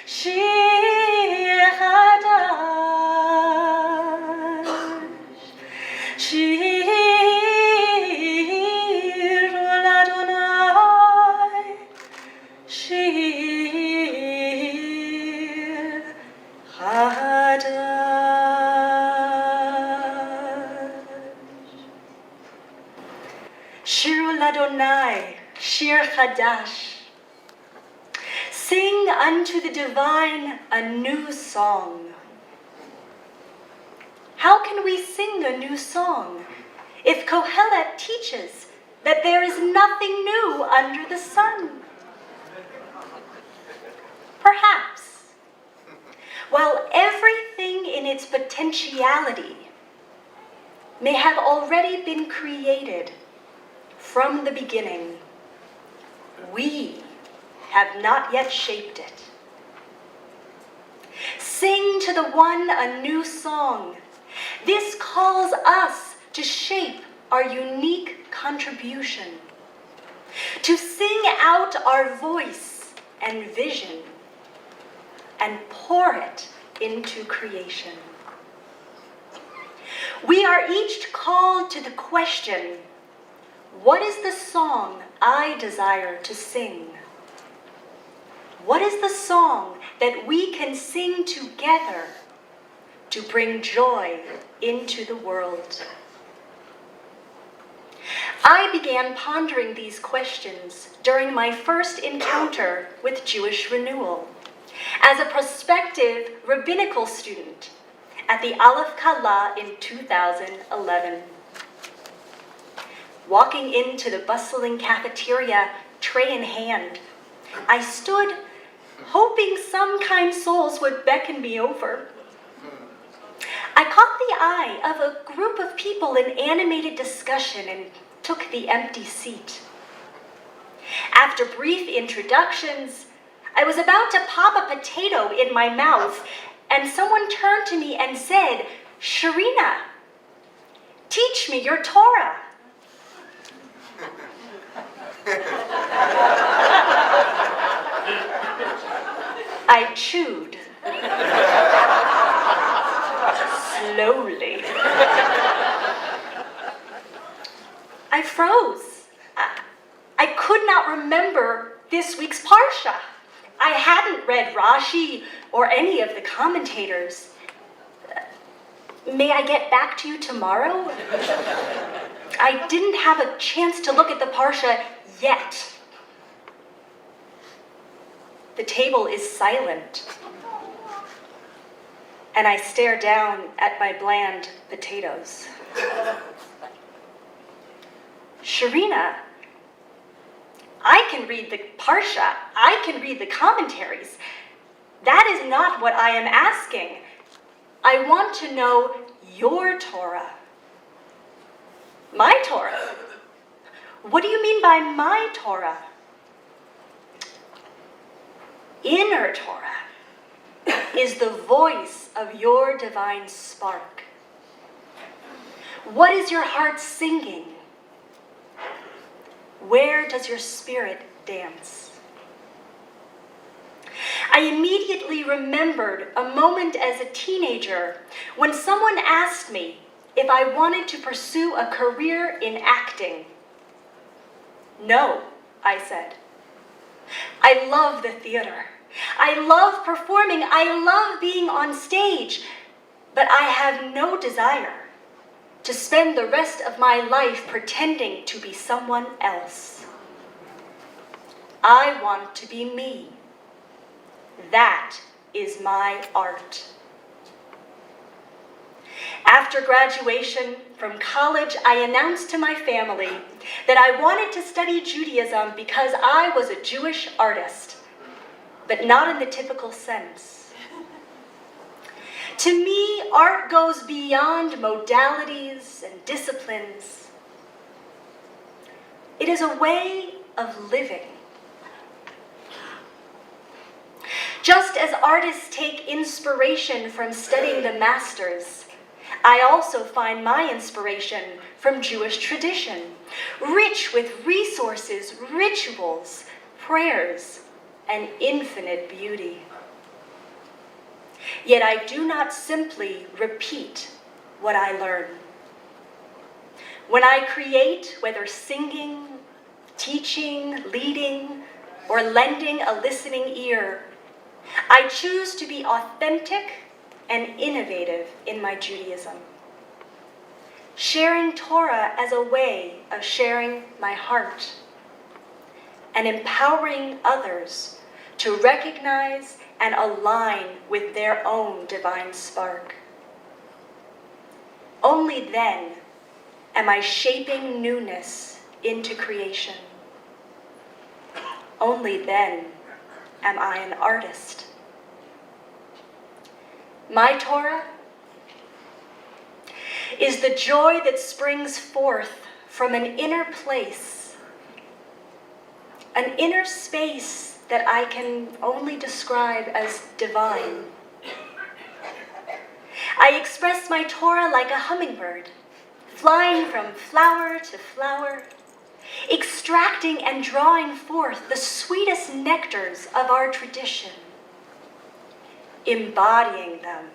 Shir Chadash, Shir Ladonai, Shir Chadash. Shir Ladonai, Shir Chadash. Sing unto the divine a new song. How can we sing a new song if Kohelet teaches that there is nothing new under the sun? Perhaps, while everything in its potentiality may have already been created from the beginning, we have not yet shaped it. Sing to the one a new song. This calls us to shape our unique contribution, to sing out our voice and vision, and pour it into creation. We are each called to the question, what is the song I desire to sing? What is the song that we can sing together to bring joy into the world? I began pondering these questions during my first encounter with Jewish Renewal as a prospective rabbinical student at the Aleph in 2011. Walking into the bustling cafeteria, tray in hand, I stood hoping some kind souls would beckon me over. I caught the eye of a group of people in animated discussion and took the empty seat. After brief introductions, I was about to pop a potato in my mouth, and someone turned to me and said, "Sharina, teach me your Torah." I chewed. Slowly. I froze. I could not remember this week's Parsha. I hadn't read Rashi or any of the commentators. May I get back to you tomorrow? I didn't have a chance to look at the Parsha yet. The table is silent, and I stare down at my bland potatoes. Sharina, I can read the Parsha, I can read the commentaries. That is not what I am asking. I want to know your Torah. My Torah? What do you mean by my Torah? Inner Torah is the voice of your divine spark. What is your heart singing? Where does your spirit dance? I immediately remembered a moment as a teenager when someone asked me if I wanted to pursue a career in acting. No, I said. I love the theater. I love performing. I love being on stage. But I have no desire to spend the rest of my life pretending to be someone else. I want to be me. That is my art. After graduation from college, I announced to my family that I wanted to study Judaism because I was a Jewish artist, but not in the typical sense. To me, art goes beyond modalities and disciplines. It is a way of living. Just as artists take inspiration from studying the masters, I also find my inspiration from Jewish tradition, rich with resources, rituals, prayers, and infinite beauty. Yet I do not simply repeat what I learn. When I create, whether singing, teaching, leading, or lending a listening ear, I choose to be authentic and innovative in my Judaism, sharing Torah as a way of sharing my heart and empowering others to recognize and align with their own divine spark. Only then am I shaping newness into creation. Only then am I an artist. My Torah is the joy that springs forth from an inner place, an inner space that I can only describe as divine. I express my Torah like a hummingbird, flying from flower to flower, extracting and drawing forth the sweetest nectars of our tradition, embodying them,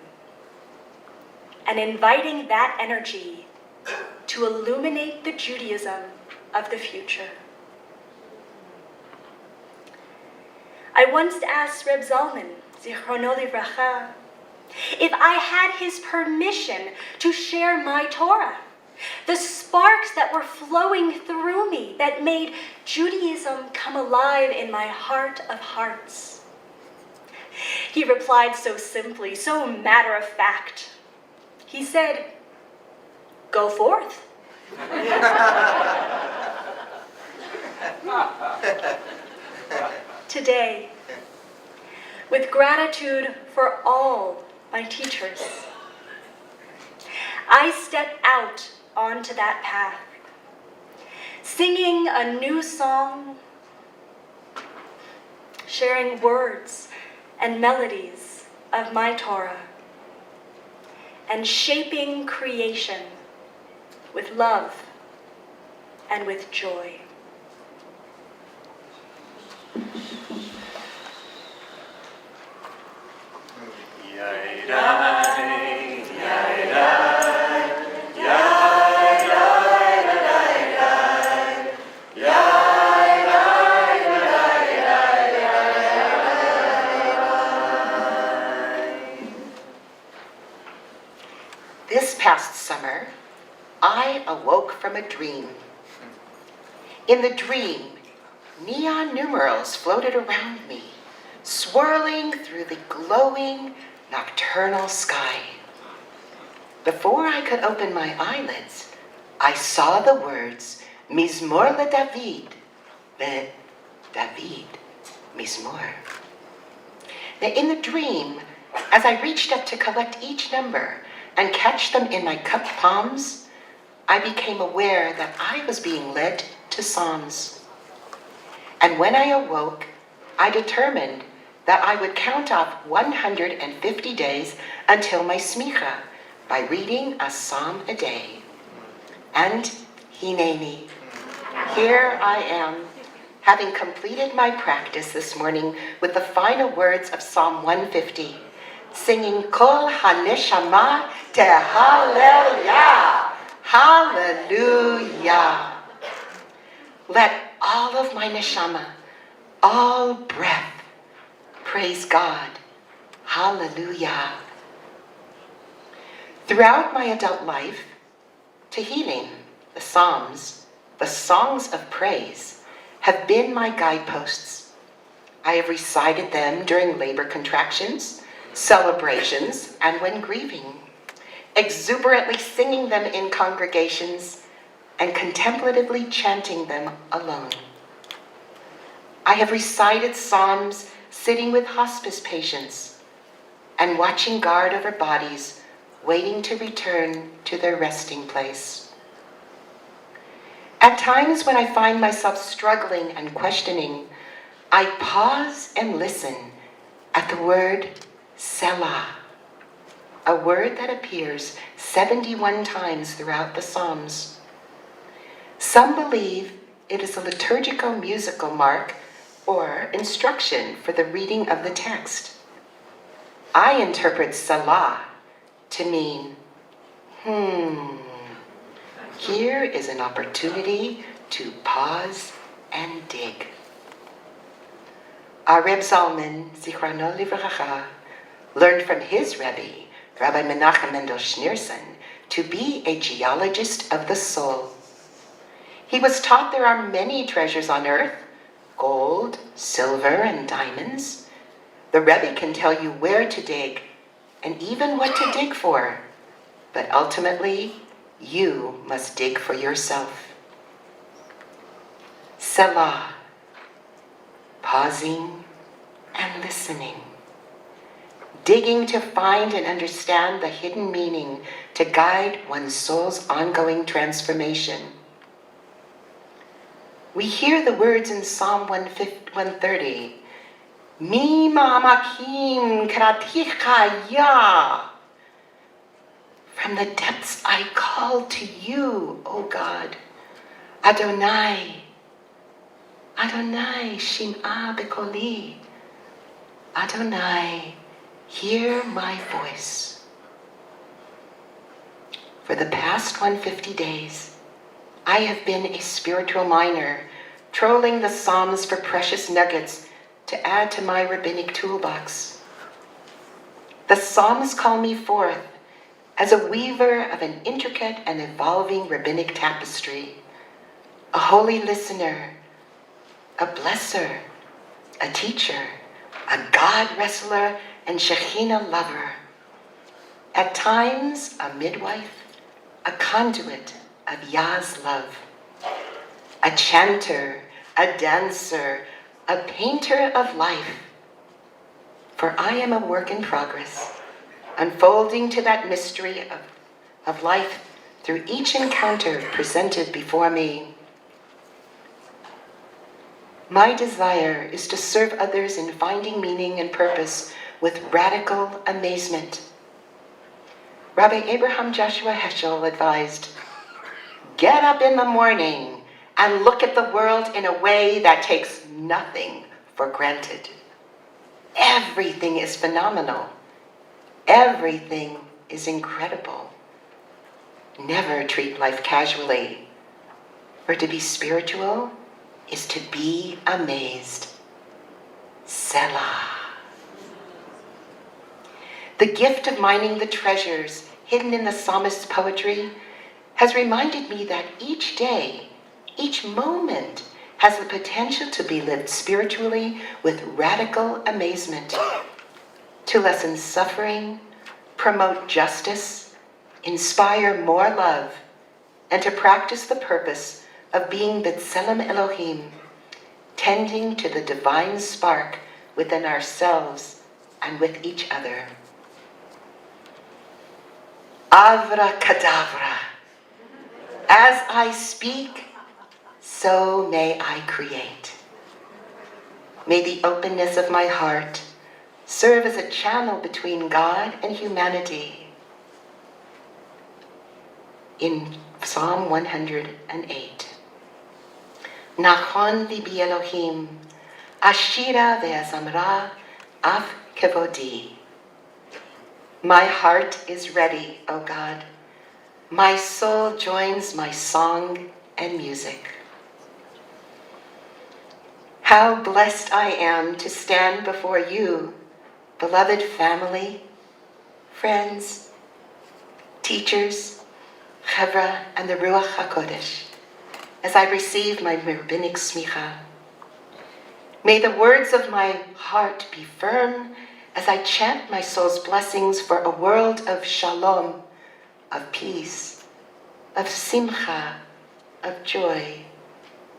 and inviting that energy to illuminate the Judaism of the future. I once asked Rabbi Zalman, Zichrono Livracha, if I had his permission to share my Torah, the sparks that were flowing through me that made Judaism come alive in my heart of hearts. He replied so simply, so matter of fact. He said, "Go forth." Today, with gratitude for all my teachers, I step out onto that path, singing a new song, sharing words and melodies of my Torah, and shaping creation with love and with joy. This past summer, I awoke from a dream. In the dream, neon numerals floated around me, swirling through the glowing nocturnal sky. Before I could open my eyelids, I saw the words Mizmor LeDavid, David, Mizmor. Now, in the dream, as I reached up to collect each number and catch them in my cupped palms, I became aware that I was being led to Psalms. And when I awoke, I determined that I would count off 150 days until my Smicha by reading a psalm a day. And Hineni, here I am, having completed my practice this morning with the final words of Psalm 150, singing Kol HaNeshama Tehallel Yah, Hallelujah. Let all of my neshama, all breath. Praise God. Hallelujah. Throughout my adult life, Tehillim, the Psalms, the songs of praise, have been my guideposts. I have recited them during labor contractions, celebrations, and when grieving, exuberantly singing them in congregations and contemplatively chanting them alone. I have recited psalms sitting with hospice patients and watching guard over bodies waiting to return to their resting place. At times when I find myself struggling and questioning, I pause and listen at the word Selah, a word that appears 71 times throughout the Psalms. Some believe it is a liturgical musical mark or instruction for the reading of the text. I interpret Selah to mean, here is an opportunity to pause and dig. Our Rabbi Zalman, Zichrono Livracha, learned from his Rebbe, Rabbi Menachem Mendel Schneerson, to be a geologist of the soul. He was taught there are many treasures on earth, gold, silver, and diamonds. The Rebbe can tell you where to dig and even what to dig for, but ultimately, you must dig for yourself. Selah, pausing and listening, digging to find and understand the hidden meaning to guide one's soul's ongoing transformation. We hear the words in Psalm 130, Mi ma'amakim kraticha ya. From the depths I call to you, O God. Adonai, Adonai, shim'a bekoli. Adonai, hear my voice. For the past 150 days, I have been a spiritual miner, trolling the Psalms for precious nuggets to add to my rabbinic toolbox. The Psalms call me forth as a weaver of an intricate and evolving rabbinic tapestry, a holy listener, a blesser, a teacher, a God wrestler, and Shekhinah lover. At times, a midwife, a conduit of Yah's love, a chanter, a dancer, a painter of life. For I am a work in progress, unfolding to that mystery of life through each encounter presented before me. My desire is to serve others in finding meaning and purpose with radical amazement. Rabbi Abraham Joshua Heschel advised, get up in the morning and look at the world in a way that takes nothing for granted. Everything is phenomenal. Everything is incredible. Never treat life casually. For to be spiritual is to be amazed. Selah. The gift of mining the treasures hidden in the psalmist's poetry has reminded me that each day, each moment, has the potential to be lived spiritually with radical amazement, to lessen suffering, promote justice, inspire more love, and to practice the purpose of being B'Tselem Elohim, tending to the divine spark within ourselves and with each other. Avracadabra. As I speak, so may I create. May the openness of my heart serve as a channel between God and humanity. In Psalm 108, Nachon libi Elohim, Ashira ve'azamra af kevodi. My heart is ready, O God. My soul joins my song and music. How blessed I am to stand before you, beloved family, friends, teachers, Chevra, and the Ruach HaKodesh, as I receive my rabbinic smicha. May the words of my heart be firm as I chant my soul's blessings for a world of shalom, of peace, of simcha, of joy,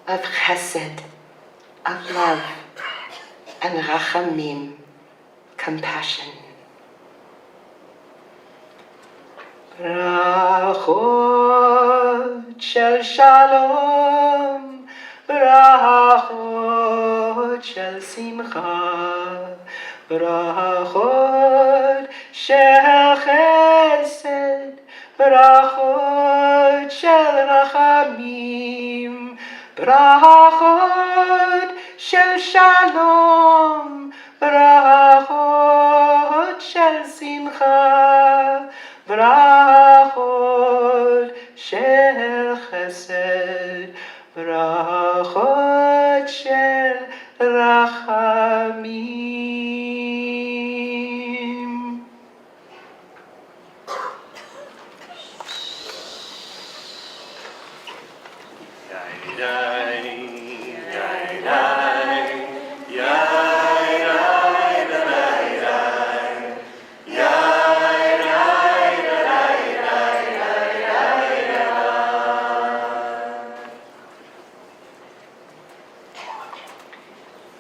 of chesed, of love, and rachamim, compassion. Brachot shel shalom, brachot shel simcha, brachot shel chesed, brachot shel rachamim, brachot shel shalom, brachot shel simcha, brachot shel chesed, brachot shel rachamim.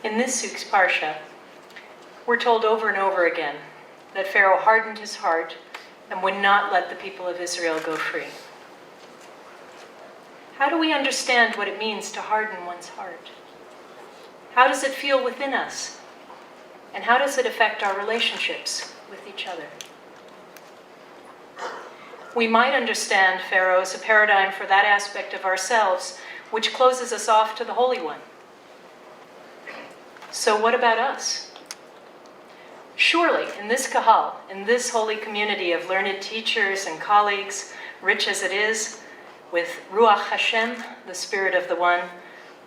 In this week's Parsha, we're told over and over again that Pharaoh hardened his heart and would not let the people of Israel go free. How do we understand what it means to harden one's heart? How does it feel within us? And how does it affect our relationships with each other? We might understand Pharaoh as a paradigm for that aspect of ourselves which closes us off to the Holy One. So what about us? Surely, in this kahal, in this holy community of learned teachers and colleagues, rich as it is, with Ruach Hashem, the Spirit of the One,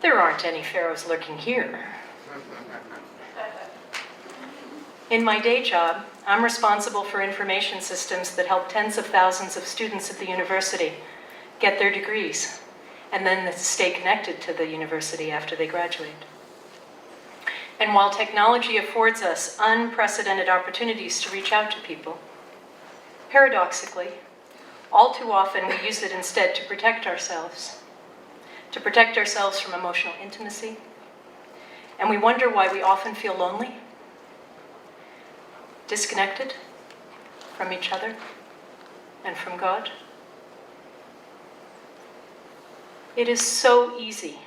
there aren't any pharaohs lurking here. In my day job, I'm responsible for information systems that help tens of thousands of students at the university get their degrees, and then stay connected to the university after they graduate. And while technology affords us unprecedented opportunities to reach out to people, paradoxically, all too often we use it instead to protect ourselves from emotional intimacy, and we wonder why we often feel lonely, disconnected from each other and from God. It is so easy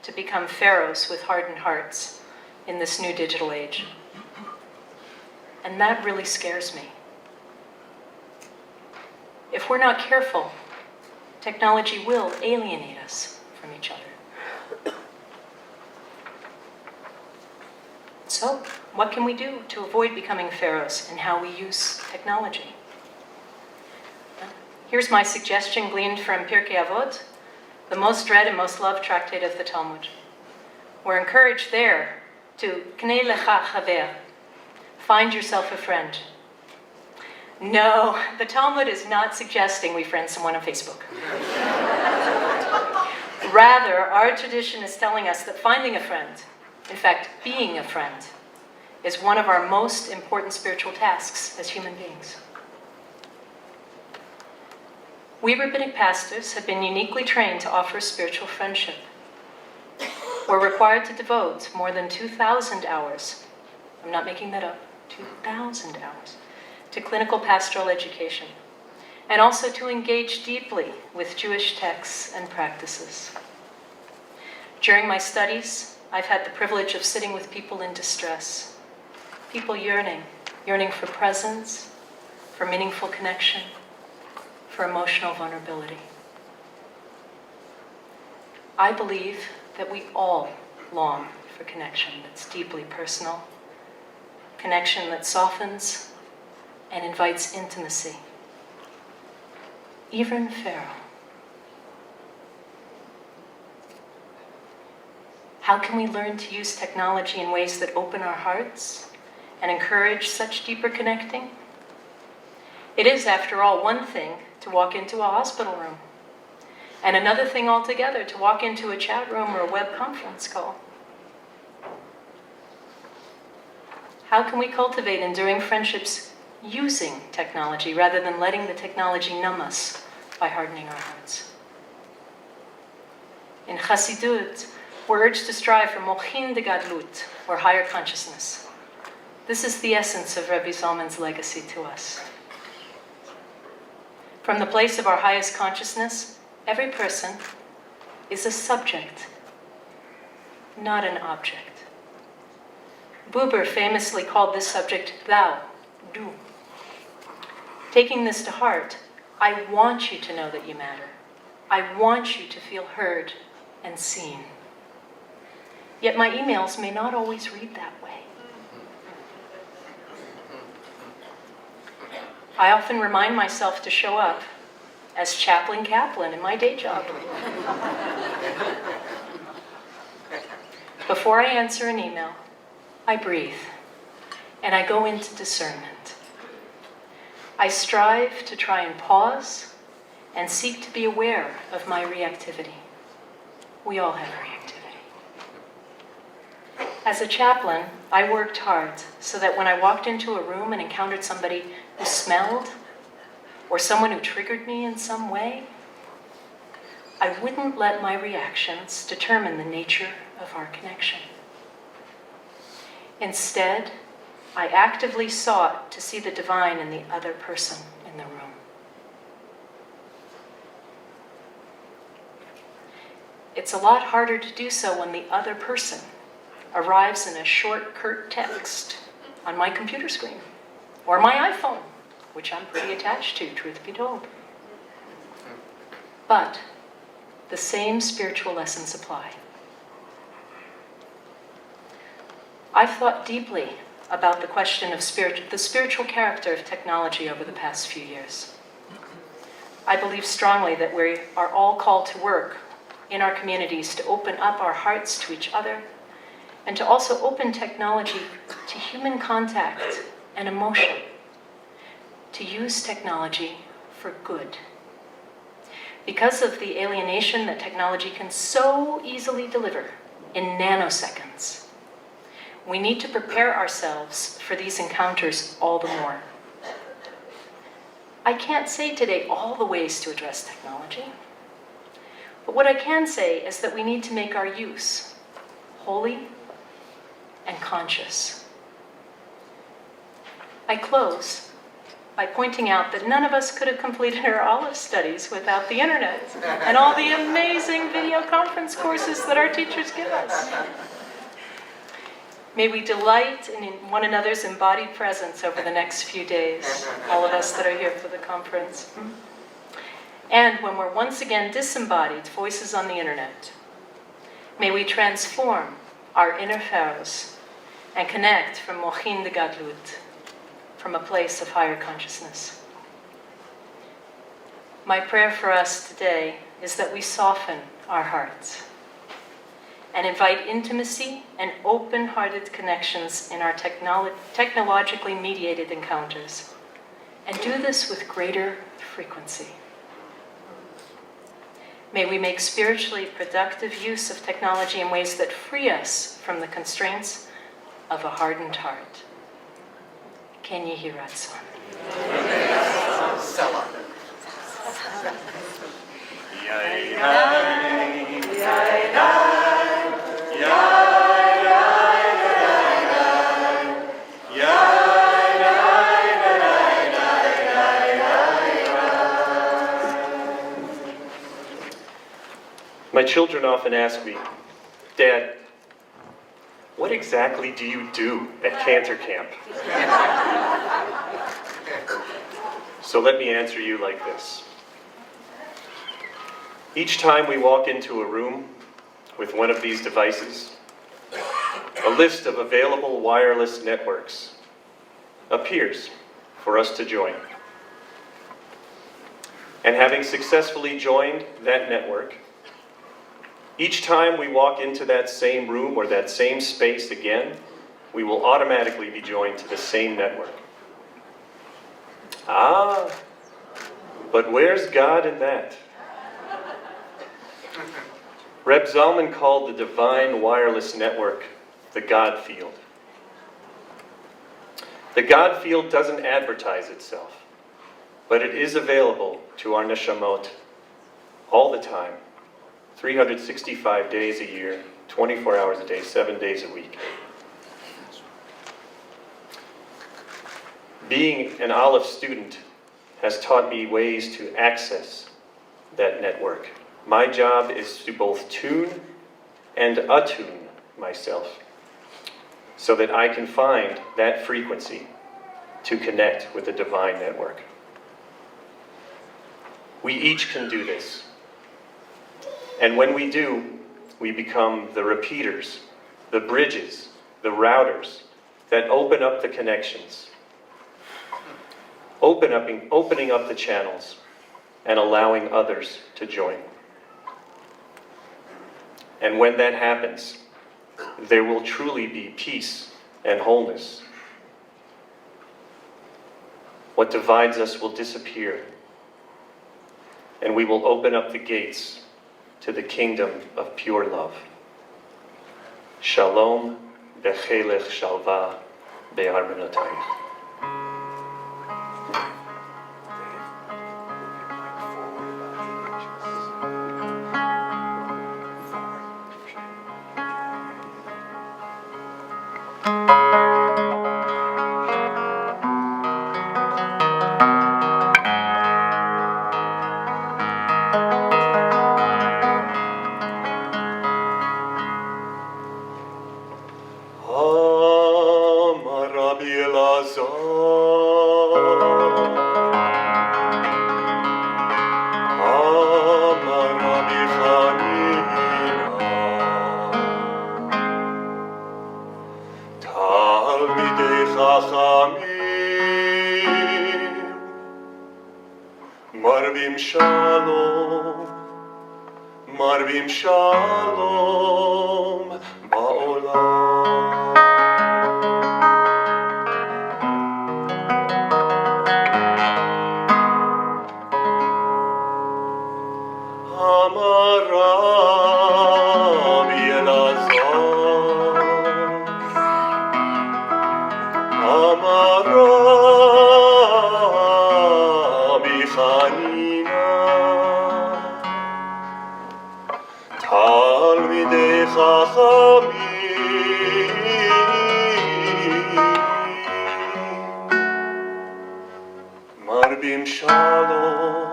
to become pharaohs with hardened hearts in this new digital age. And that really scares me. If we're not careful, technology will alienate us from each other. So, what can we do to avoid becoming pharaohs in how we use technology? Here's my suggestion gleaned from Pirkei Avot, the most read and most loved tractate of the Talmud. We're encouraged there to Knei lecha chaver, find yourself a friend. No, the Talmud is not suggesting we friend someone on Facebook. Rather, our tradition is telling us that finding a friend, in fact, being a friend, is one of our most important spiritual tasks as human beings. We rabbinic pastors have been uniquely trained to offer spiritual friendship. We're required to devote more than 2,000 hours, I'm not making that up, 2,000 hours, to clinical pastoral education, and also to engage deeply with Jewish texts and practices. During my studies, I've had the privilege of sitting with people in distress, people yearning for presence, for meaningful connection, for emotional vulnerability. I believe that we all long for connection that's deeply personal, connection that softens and invites intimacy. Even Pharaoh. How can we learn to use technology in ways that open our hearts and encourage such deeper connecting? It is, after all, one thing to walk into a hospital room, and another thing altogether to walk into a chat room or a web conference call. How can we cultivate enduring friendships using technology rather than letting the technology numb us by hardening our hearts? In Chassidut, we're urged to strive for mochin de gadlut, or higher consciousness. This is the essence of Rabbi Zalman's legacy to us. From the place of our highest consciousness, every person is a subject, not an object. Buber famously called this subject thou, du. Taking this to heart, I want you to know that you matter. I want you to feel heard and seen. Yet my emails may not always read that way. I often remind myself to show up as Chaplain Kaplan in my day job. Before I answer an email, I breathe and I go into discernment. I strive to try and pause and seek to be aware of my reactivity. We all have reactivity. As a chaplain, I worked hard so that when I walked into a room and encountered somebody who smelled, or someone who triggered me in some way, I wouldn't let my reactions determine the nature of our connection. Instead, I actively sought to see the divine in the other person in the room. It's a lot harder to do so when the other person arrives in a short, curt text on my computer screen, or my iPhone, which I'm pretty attached to, truth be told. But the same spiritual lessons apply. I've thought deeply about the question of the spiritual character of technology over the past few years. I believe strongly that we are all called to work in our communities to open up our hearts to each other, and to also open technology to human contact and emotion, to use technology for good. Because of the alienation that technology can so easily deliver in nanoseconds, we need to prepare ourselves for these encounters all the more. I can't say today all the ways to address technology, but what I can say is that we need to make our use holy and conscious. I close by pointing out that none of us could have completed our Aleph studies without the internet and all the amazing video conference courses that our teachers give us. May we delight in one another's embodied presence over the next few days, all of us that are here for the conference. And when we're once again disembodied voices on the internet, may we transform our inner pharaohs and connect from mochin de gadlut, from a place of higher consciousness. My prayer for us today is that we soften our hearts and invite intimacy and open-hearted connections in our technologically mediated encounters, and do this with greater frequency. May we make spiritually productive use of technology in ways that free us from the constraints of a hardened heart. Ken Yehi Ratzon. My children often ask me, Dad, what exactly do you do at Cantor Camp? So let me answer you like this. Each time we walk into a room with one of these devices, a list of available wireless networks appears for us to join. And having successfully joined that network, Each time we walk into that same room or that same space again, we will automatically be joined to the same network. Ah, but where's God in that? Reb Zalman called the divine wireless network the God field. The God field doesn't advertise itself, but it is available to our neshamot all the time, 365 days a year, 24 hours a day, 7 days a week. Being an Aleph student has taught me ways to access that network. My job is to both tune and attune myself so that I can find that frequency to connect with the divine network. We each can do this. And when we do, we become the repeaters, the bridges, the routers that open up the connections, opening up the channels and allowing others to join. And when that happens, there will truly be peace and wholeness. What divides us will disappear, and we will open up the gates to the kingdom of pure love. Shalom bechelech shalva be'armenotayich. Marvim shalom ba'olam. Amar Rabbi Elazar, Amar Rabbi Chanina, Talmidei Chachamim, Marbim Shalom,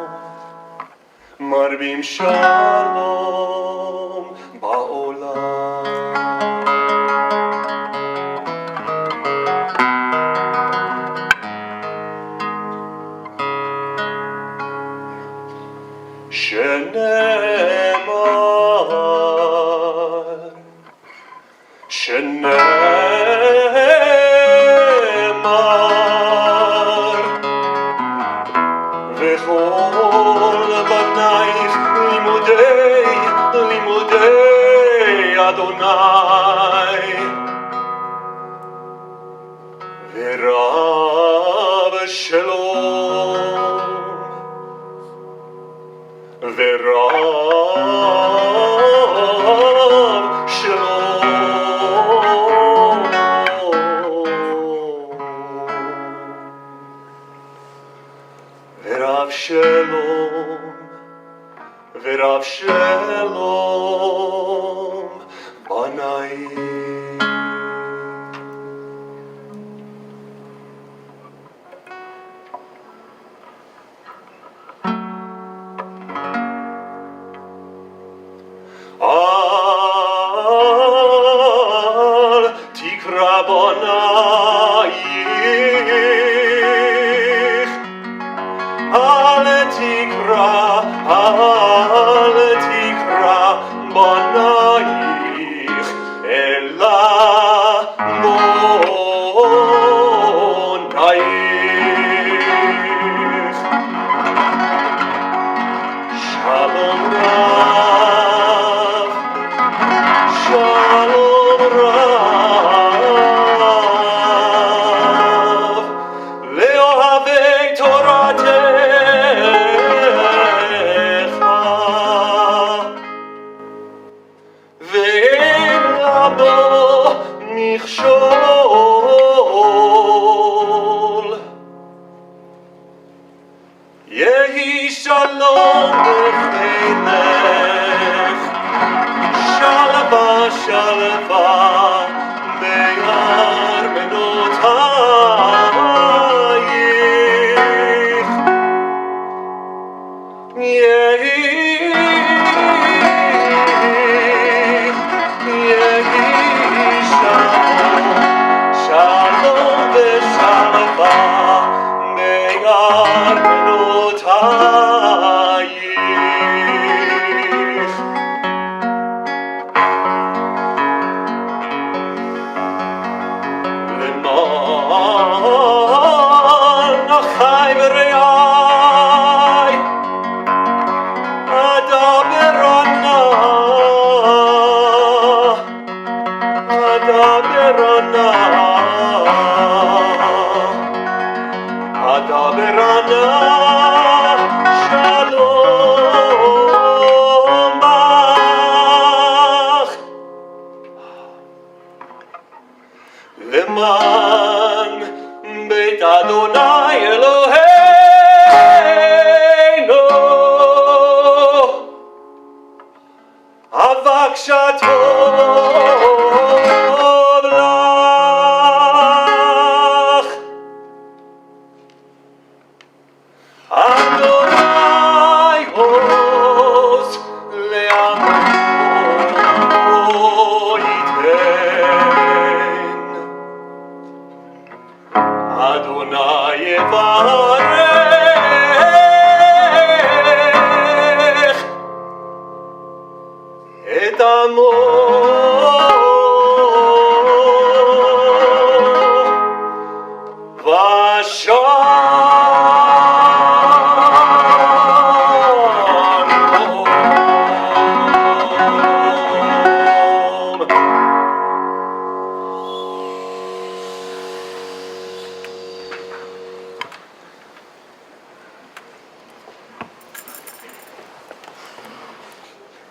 Marbim Shalom ba'olam. שנאמר וכל בנייך לימודי אדוני ורב שלום ורב שלום ורב שלום בנאים. אל תקרא בנייך, אל תקרא בנייך, אלא בונייך. שלום רב מכשול. יהי שלום בחילך, שלווה שלווה בארמנותייך. יהי שלום ושלווה בארמנותייך. למען אחי ורעי אדבר ענה, אדבר ענה, אדבר ענה, שלום בך. למען בית אדוני אלוהינו אבקשה טוב לך. אדוני עוז לעמו ייתן, אדוני יברך את עמו ושלום.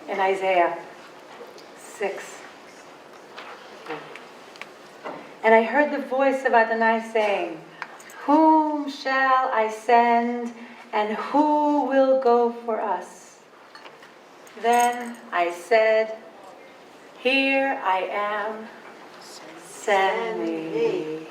In Isaiah 6. And I heard the voice of Adonai saying, whom shall I send, and who will go for us? Then I said, here I am, send me.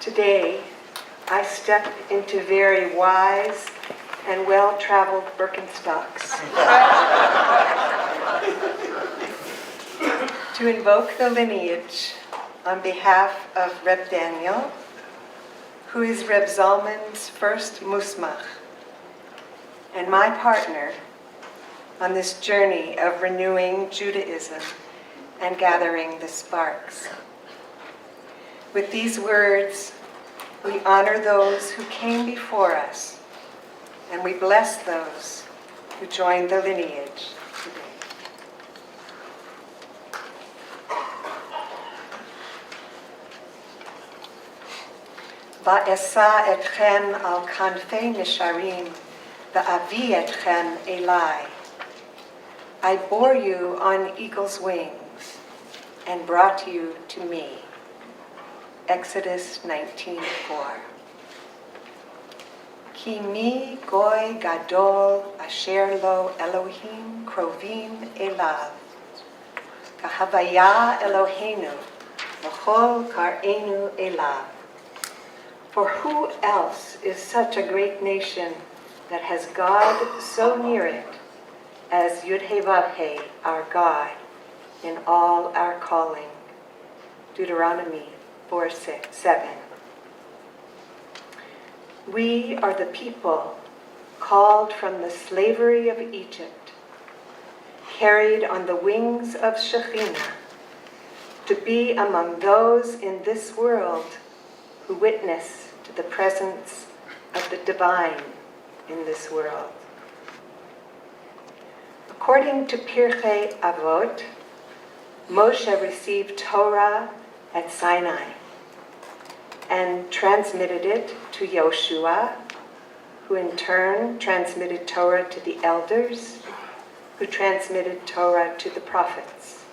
Today, I step into very wise and well-traveled Birkenstocks. to invoke the lineage on behalf of Reb Daniel, who is Reb Zalman's first musmach, and my partner on this journey of renewing Judaism and gathering the sparks. With these words, we honor those who came before us, and we bless those who joined the lineage today. Va'esa etchem al kanfei nesharim, va'avi etchem elai. I bore you on eagle's wings and brought you to me. Exodus 19:4. Ki mi goy gadol asher lo Elohim krovim elav. Kahavaya Eloheinu v'chol kar'enu elav. For who else is such a great nation that has God so near it as Yud-Heh-Vav-Heh, our God, in all our calling? Deuteronomy 4:7. We are the people called from the slavery of Egypt, carried on the wings of Shekhinah, to be among those in this world who witness to the presence of the divine in this world. According to Pirkei Avot, Moshe received Torah at Sinai and transmitted it to Yoshua, who in turn transmitted Torah to the elders, who transmitted Torah to the prophets,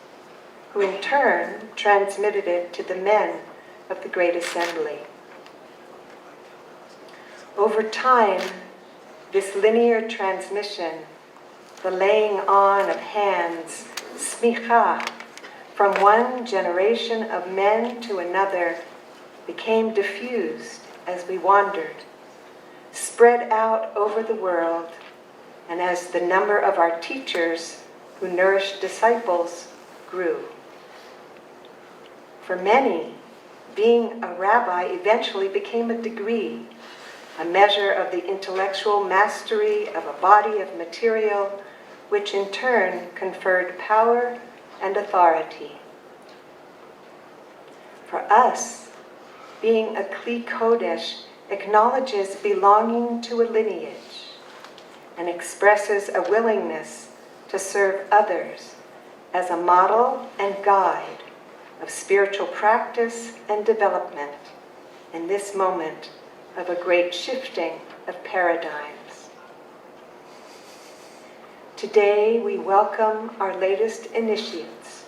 who in turn transmitted it to the men of the Great Assembly. Over time, this linear transmission, the laying on of hands, Smicha, from one generation of men to another, became diffused as we wandered, spread out over the world, and as the number of our teachers who nourished disciples grew. For many, being a rabbi eventually became a degree, a measure of the intellectual mastery of a body of material, which in turn conferred power and authority. For us, being a Kli Kodesh acknowledges belonging to a lineage and expresses a willingness to serve others as a model and guide of spiritual practice and development in this moment of a great shifting of paradigms. Today we welcome our latest initiates,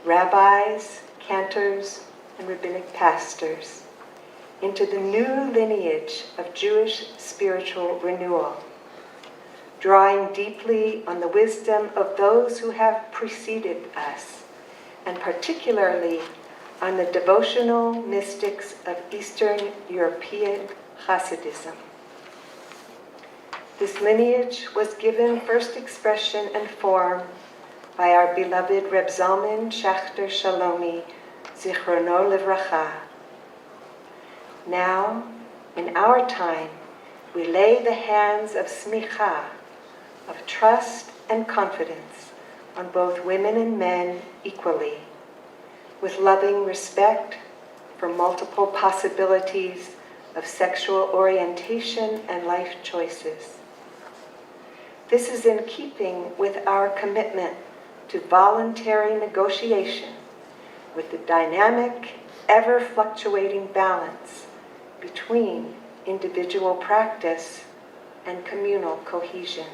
rabbis, cantors, and rabbinic pastors, into the new lineage of Jewish spiritual renewal, drawing deeply on the wisdom of those who have preceded us, and particularly on the devotional mystics of Eastern European Hasidism. This lineage was given first expression and form by our beloved Rabbi Zalman Schachter-Shalomi, Zichrono Livracha. Now, in our time, we lay the hands of smikhah, of trust and confidence, on both women and men equally, with loving respect for multiple possibilities of sexual orientation and life choices. This is in keeping with our commitment to voluntary negotiation with the dynamic, ever-fluctuating balance between individual practice and communal cohesion.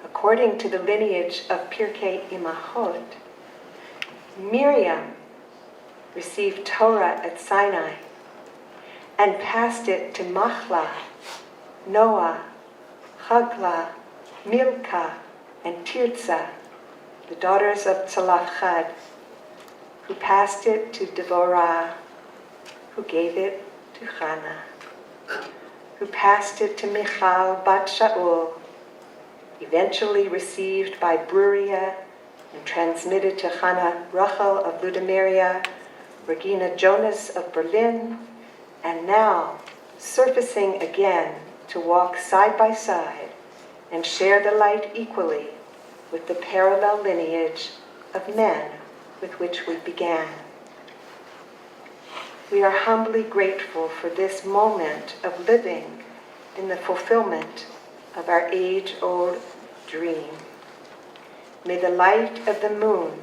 According to the lineage of Pirkei Imachot, Miriam received Torah at Sinai and passed it to Machlah, Noah, Hagla, Milcah, and Tirzah, the daughters of Tzalafchad, who passed it to Devorah, who gave it to Hannah, who passed it to Michal bat Shaul, eventually received by Bruria and transmitted to Hannah Rachel of Ludomeria, Regina Jonas of Berlin, and now surfacing again to walk side by side and share the light equally with the parallel lineage of men with which we began. We are humbly grateful for this moment of living in the fulfillment of our age-old dream. May the light of the moon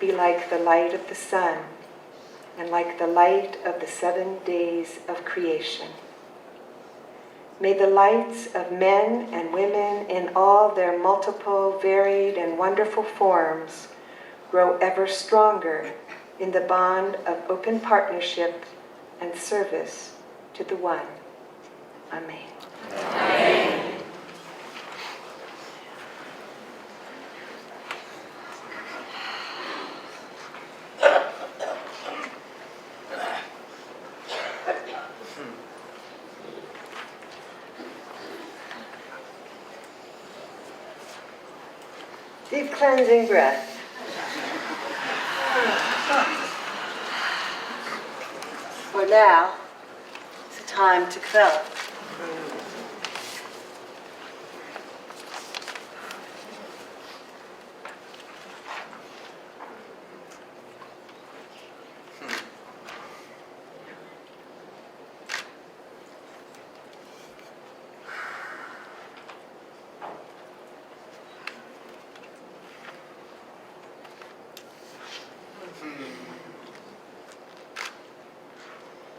be like the light of the sun and like the light of the 7 days of creation. May the lights of men and women in all their multiple, varied, and wonderful forms grow ever stronger in the bond of open partnership and service to the One. Amen. Amen. Deep cleansing breath. For now, it's a time to feel.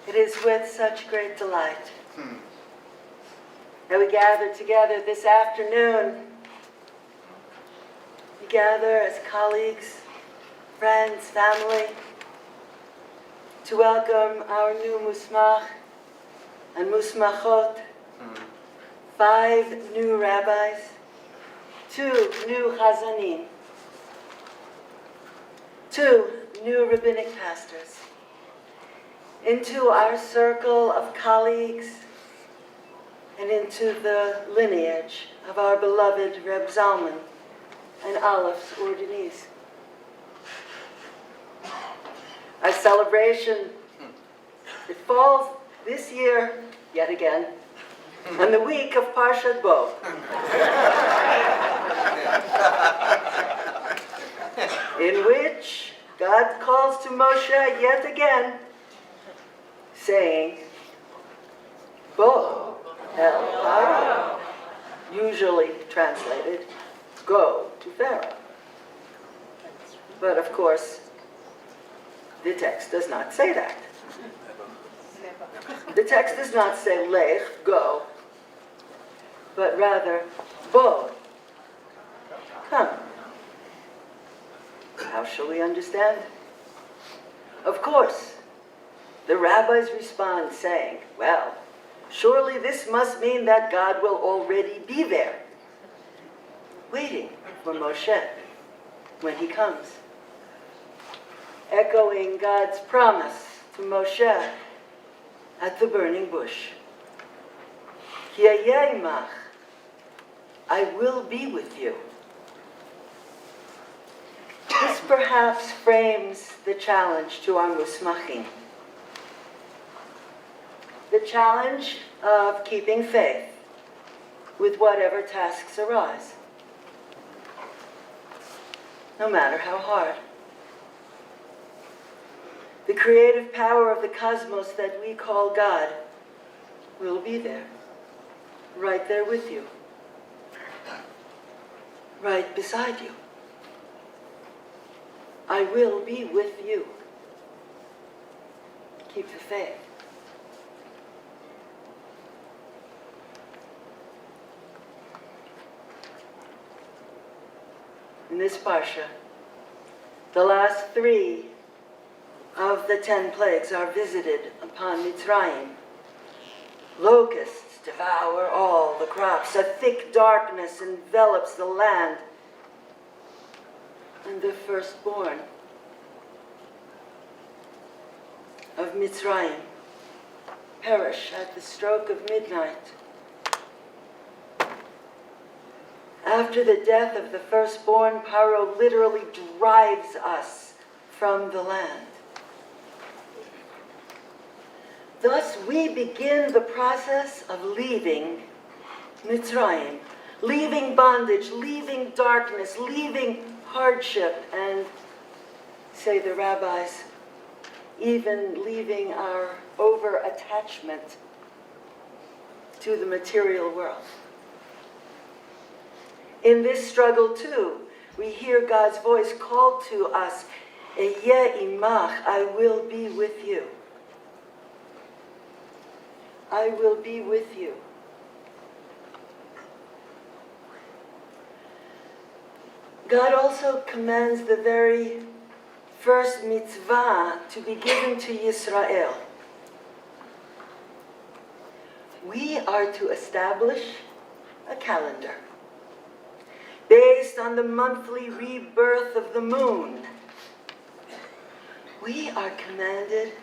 It is with such great delight that we gather together this afternoon. We gather as colleagues, friends, family, to welcome our new musmach and musmachot, 5 new rabbis, 2 new chazanim, 2 new rabbinic pastors, into our circle of colleagues and into the lineage of our beloved Reb Zalman and Aleph's ordinees. Our celebration, it falls this year, yet again, on the week of Parshat Bo. In which God calls to Moshe yet again, saying, Bo el Paro, usually translated, go to Pharaoh. But of course, the text does not say that. The text does not say lech, go, but rather, bo, come. How shall we understand? Of course, the rabbis respond saying, well, surely this must mean that God will already be there, waiting for Moshe when he comes, echoing God's promise to Moshe at the burning bush. Ki ayeh imach, I will be with you. This perhaps frames the challenge to our musmachim. The challenge of keeping faith with whatever tasks arise, no matter how hard. The creative power of the cosmos that we call God will be there, right there with you, right beside you. I will be with you. Keep the faith. In this parsha, the last 3 of the 10 plagues are visited upon Mitzrayim. Locusts devour all the crops. A thick darkness envelops the land. And the firstborn of Mitzrayim perish at the stroke of midnight. After the death of the firstborn, Paro literally drives us from the land. Thus, we begin the process of leaving Mitzrayim, leaving bondage, leaving darkness, leaving hardship, and, say the rabbis, even leaving our over-attachment to the material world. In this struggle, too, we hear God's voice call to us, Ehyeh imach, I will be with you. I will be with you. God also commands the very first mitzvah to be given to Yisrael. We are to establish a calendar based on the monthly rebirth of the moon. We are commanded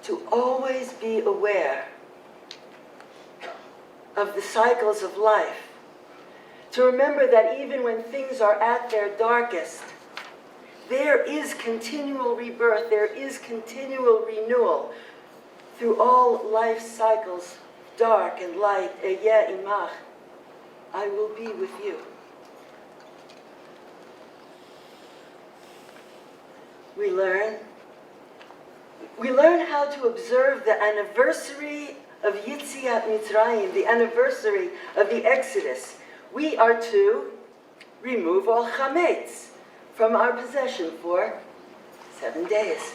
to always be aware of the cycles of life, to remember that even when things are at their darkest, there is continual rebirth, there is continual renewal through all life cycles, dark and light. Ehyeh imach, I will be with you. We learn how to observe the anniversary of Yitziat Mitzrayim, the anniversary of the Exodus. We are to remove all chametz from our possession for 7 days,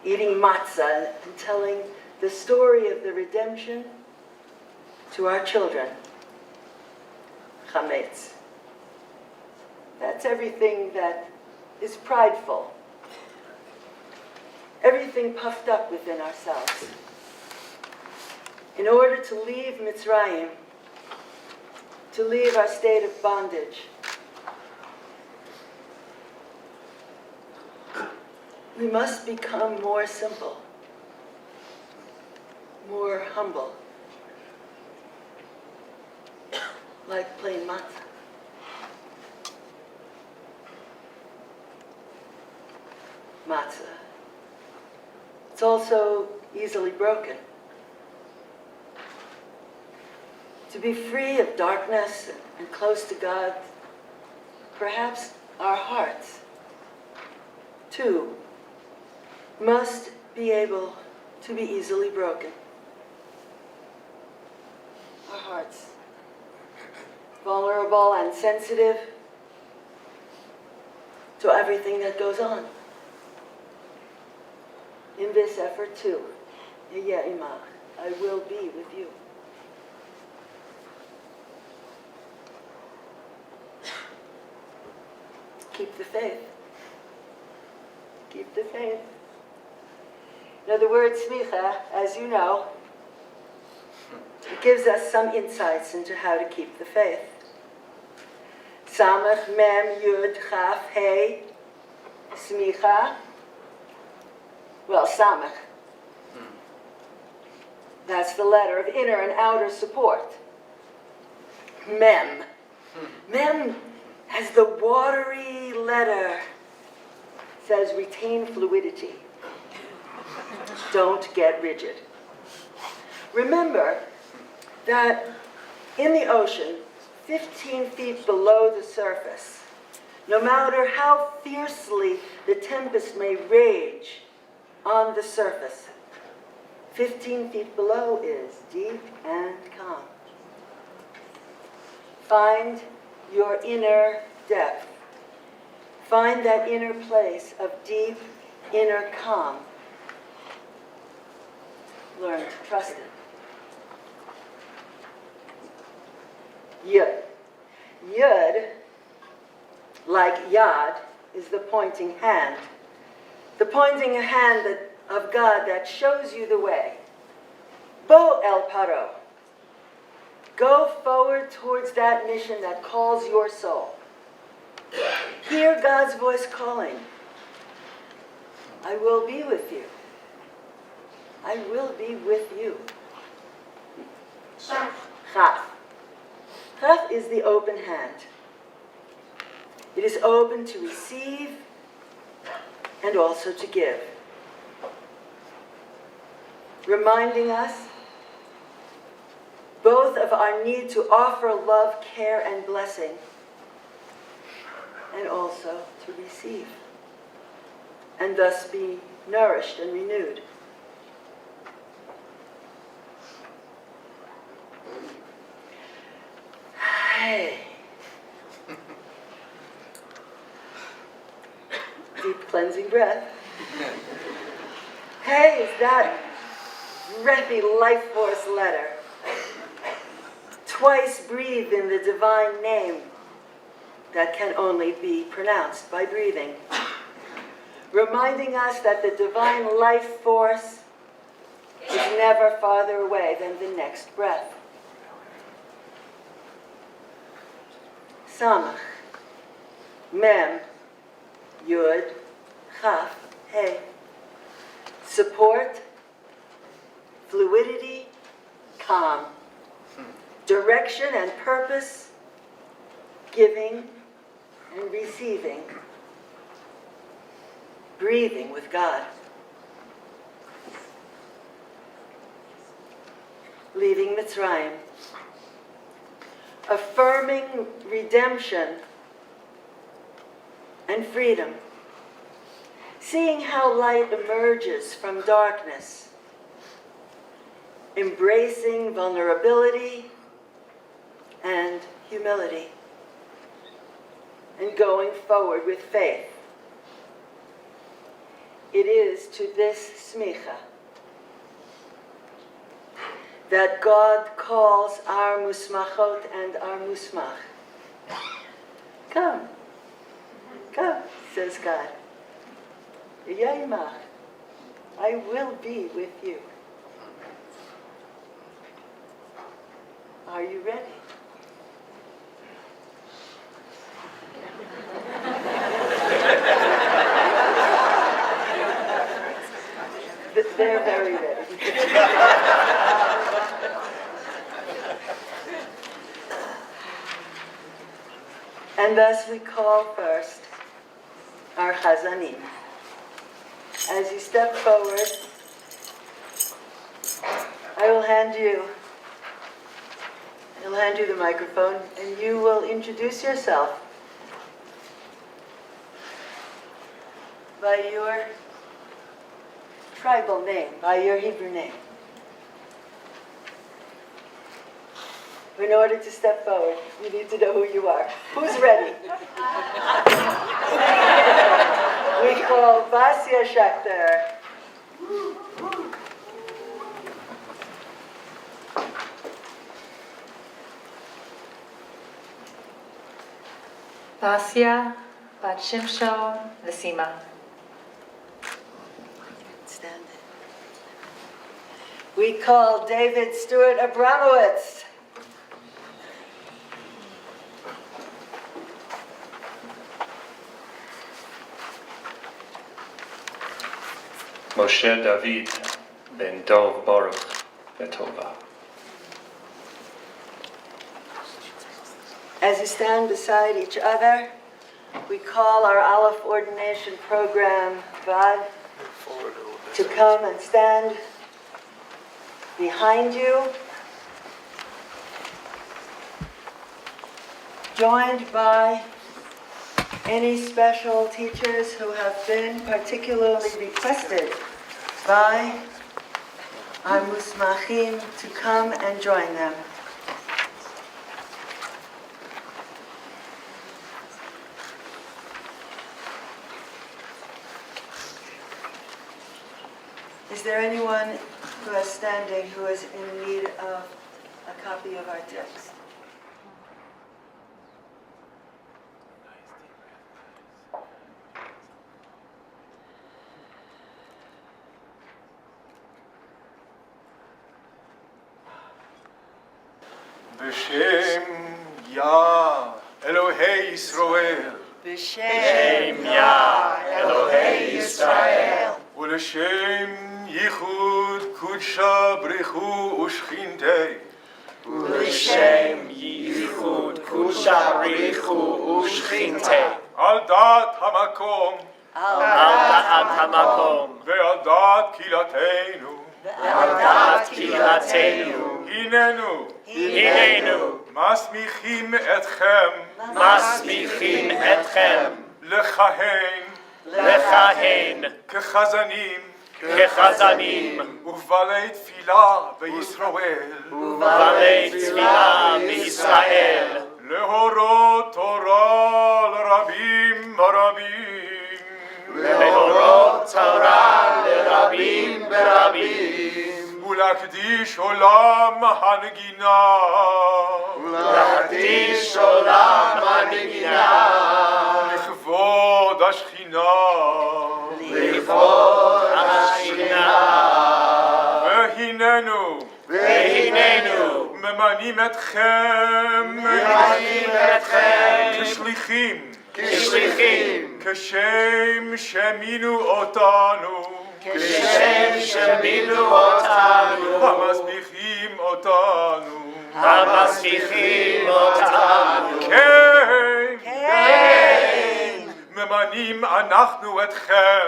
eating matzah and telling the story of the redemption to our children. Chametz. That's everything that is prideful, everything puffed up within ourselves. In order to leave Mitzrayim, to leave our state of bondage, we must become more simple, more humble, like plain matzah. Matzah. It's also easily broken. To be free of darkness and close to God, perhaps our hearts, too, must be able to be easily broken. Our hearts, vulnerable and sensitive to everything that goes on. In this effort, too, Ehyeh imach, I will be with you. Keep the faith. Keep the faith. Now, the word smikhah, as you know, it gives us some insights into how to keep the faith. Samach, mem, yud, chaf, hey, smikhah. Well, samach. That's the letter of inner and outer support. Mem. Mem, as the watery letter says, retain fluidity. Don't get rigid. Remember that in the ocean, 15 feet below the surface, no matter how fiercely the tempest may rage on the surface, 15 feet below is deep and calm. Find your inner depth. Find that inner place of deep inner calm. Learn to trust it. Yud. Yud, like Yad, is the pointing hand. The pointing hand of God that shows you the way. Bo el paro. Go forward towards that mission that calls your soul. Hear God's voice calling. I will be with you. I will be with you. Chaf. Chaf is the open hand. It is open to receive and also to give, reminding us both of our need to offer love, care, and blessing, and also to receive, and thus be nourished and renewed. Hey. Deep cleansing breath. Hey is that breathy life force letter. Twice breathe in the divine name that can only be pronounced by breathing, reminding us that the divine life force is never farther away than the next breath. Samach, Mem, Yud, Chaf, Hey. Support, fluidity, calm. Direction and purpose, giving and receiving. Breathing with God. Leaving Mitzrayim. Affirming redemption and freedom. Seeing how light emerges from darkness. Embracing vulnerability and humility. And going forward with faith. It is to this smikhah that God calls our musmachot and our musmach. Come, says God. Yaimach, I will be with you. Are you ready? They're very ready. And thus we call first our chazanim. As you step forward, I'll hand you the microphone, and you will introduce yourself by your tribal name, by your Hebrew name. In order to step forward, you need to know who you are. Who's ready? We call Vasya Schachter. Vasya, Bat Shimshon, Vesima. Stand. We call David Stewart Abramowitz. Moshe David ben Dov Baruch Betova. As you stand beside each other, we call our Aleph ordination program Vad to come and stand behind you, joined by any special teachers who have been particularly requested by our musmachim to come and join them. Is there anyone who is standing who is in need of a copy of our text? B'Shem Yah Elohei Yisroel B'Shem Yah Elohei Yisrael U'L'Shem Yichud Kudsha Brichu U'Shchintei ולשם ייחוד קודשא בריחו ושכינתה. על דעת המקום. על דעת המקום. ועל דעת קהילתנו. ועל דעת קהילתנו. הננו. מסמיכים אתכם. לכהן. כחזנים. ובעלי תפילה בישראל. להורות תורה לרבים ברבים. ולהקדיש עולם הנגינה. לכבוד השכינה. והננו ממנים אתכם כשליחים כשם שמינו אותנו המסמיכים אותנו כן ממנים אנחנו אתכם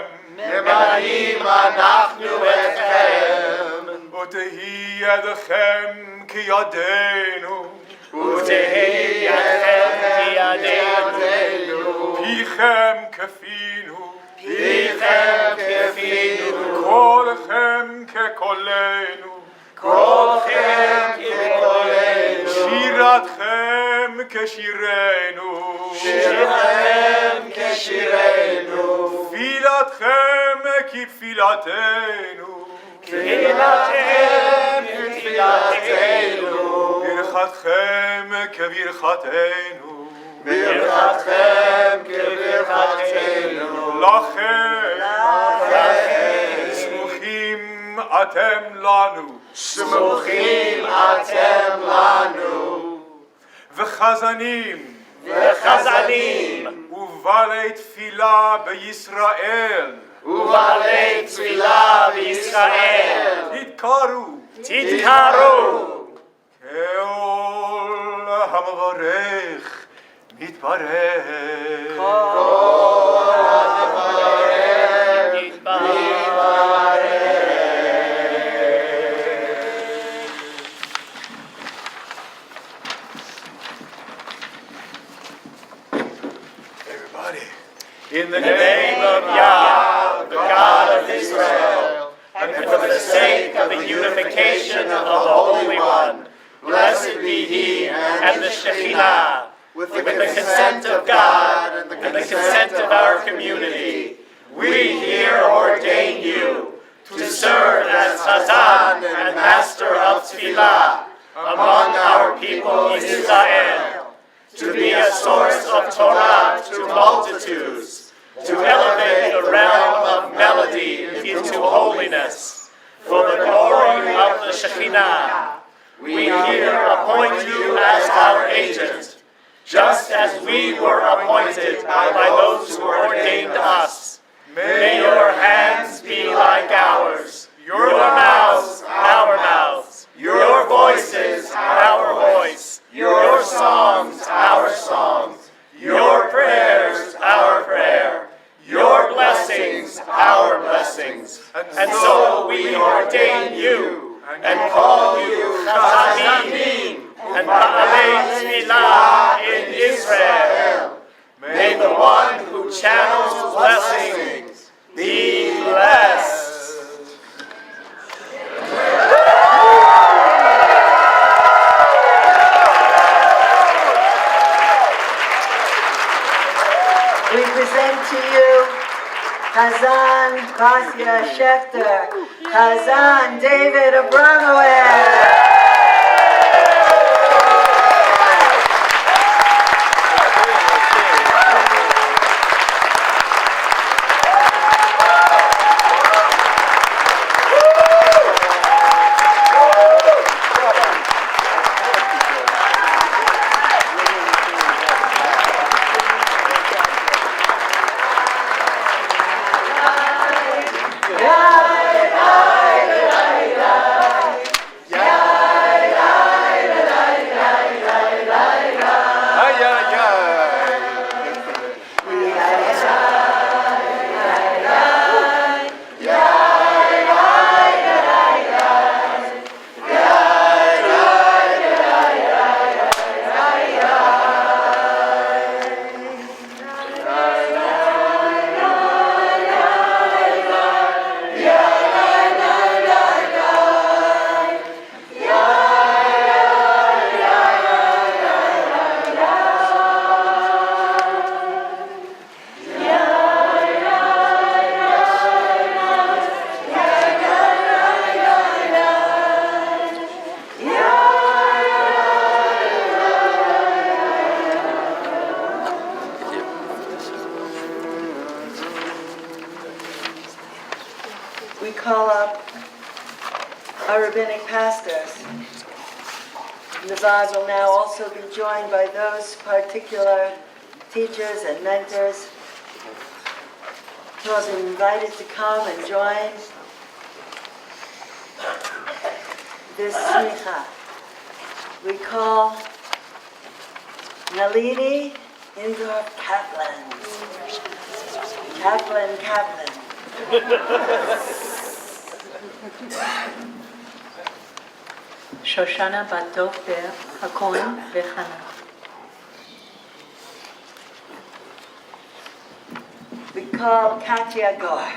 ותהי ידכם כידינו פיכם כפינו קולכם כקולנו שירתכם כשירנו תפילתכם כתפילתנו ברכתכם כברכתנו לכן סמוכים אתם לנו וחזנים ובעלי תפילה בישראל תתקרו כעול המברך מתברך In the name of Yah, the God of Israel, and for the sake of the unification of the Holy One, blessed be He and the Shekhinah, with the consent of God and the consent of our community, we here ordain you to serve as Chazan and Master of Tefillah among our people Israel, to be a source of Torah to multitudes, to elevate the realm of melody into holiness, for the glory of the Shekhinah. We here appoint you as our agent, just as we were appointed by those who ordained us. May your hands be like ours, your mouths our mouths, your voices our voice, your songs our songs, your prayers our prayer, your blessings our blessings. And so we ordain you and call you Chazanim and Ba'alei Tefillah in Israel. May the one who channels blessings be blessed. We present to you Chazan Basia Schechter, Chazan David Abramowitz. Yeah. we call up our rabbinic pastors. The Vaz will now also be joined by those particular teachers and mentors who have been invited to come and join this smicha. We call Nalini Indor Kaplan. Kaplan. Shoshana bat Dov ber HaKohen v'Chana. We call Katya Gore.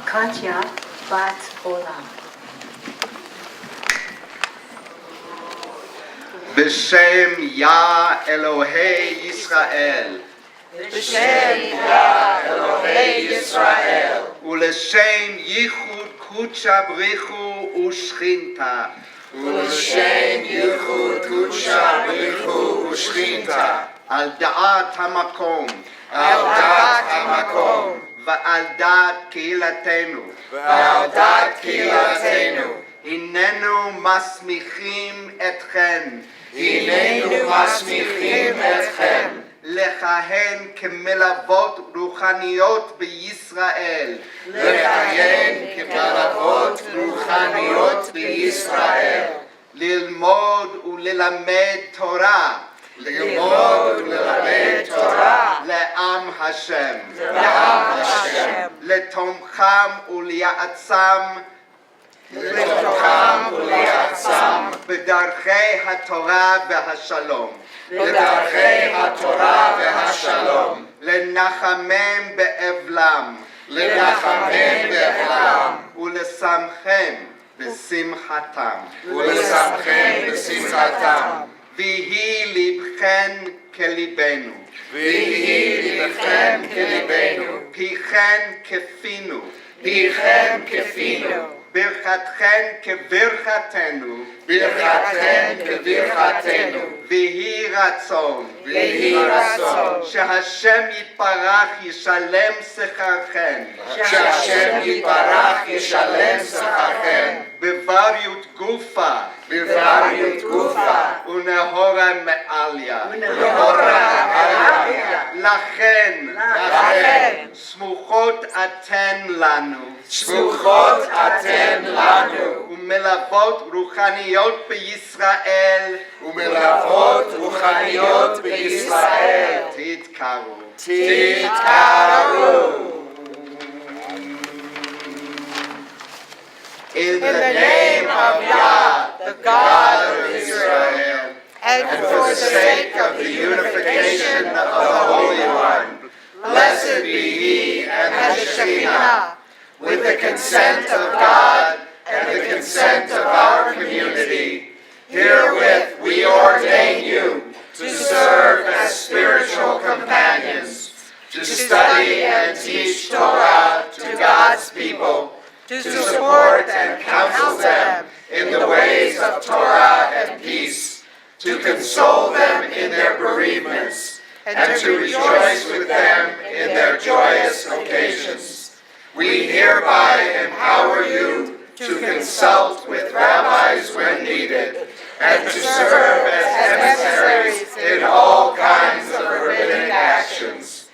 Katya bat Olam. בשם יה אלוהי ישראל. בשם יה אלוהי ישראל. ולשם ייחוד קודשא בריחו ושכינתה. ולשם ייחוד קודשא בריחו ושכינתה. על דעת המקום. על דעת המקום. ועל דעת קהילתנו. ועל דעת קהילתנו. הננו מסמיכים אתכם. הננו מסמיכים אתכם. לכהן כמלוות רוחניות בישראל. לכהן כמלוות רוחניות בישראל. ללמוד וללמד תורה. ללמוד וללמד תורה. לעם השם. לעם השם. לתומכם וליעצם. לתומכם וליעצם. בדרכי התורה והשלום. בדרכי התורה והשלום. לנחמם באבלם. לנחמם באבלם. ולשמחם בשמחתם. ולשמחם בשמחתם. ויהי לבכן כליבנו. ויהי לבכם כליבנו. פיכן כפינו. פיכם כפינו. ברכתכן כברכתנו. ברכתכם כברכתנו. ויהי רצון. ויהי רצון. שהשם יתברך ישלם שכרכם. שהשם יתברך ישלם שכרכם. בבריות גופה. בבריות גופה. ונהורה מעליה. ונהורה מעליה. לכן. סמוכות אתן לנו. סמוכות אתן לנו. ומלוות רוחניות בישראל. ומלוות רוחניות בישראל. תתקרו. תתקרו. In the name of Yah, the God of Israel, and for the sake of the unification of the Holy One, blessed be He and the Shekinah, with the consent of God and the consent of our community. Herewith we ordain you to serve as spiritual companions, to study and teach Torah to God's people, to support and counsel them in the ways of Torah and peace, to console them in their bereavements, and to rejoice with them in their joyous occasions. We hereby empower you to consult with rabbis when needed, and to serve as emissaries in all kinds of rabbinic actions.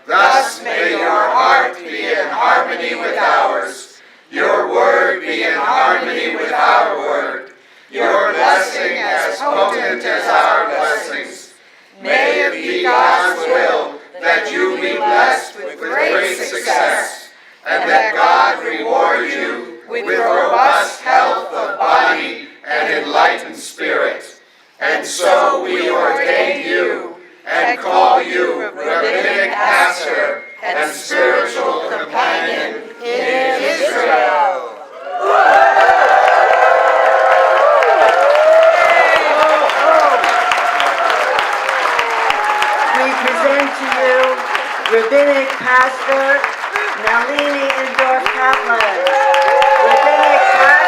Thus may your heart be in harmony with ours, your word be in harmony with our word, your blessing as potent as our blessings. May it be God's will that you be blessed with great success, and that God reward you with robust health of body and enlightened spirit. And so we ordain you and call you rabbinic pastor and spiritual companion in Israel. We present to you Rabbinic Pastor Nalini Indor Kaplan. Rabbinic Pastor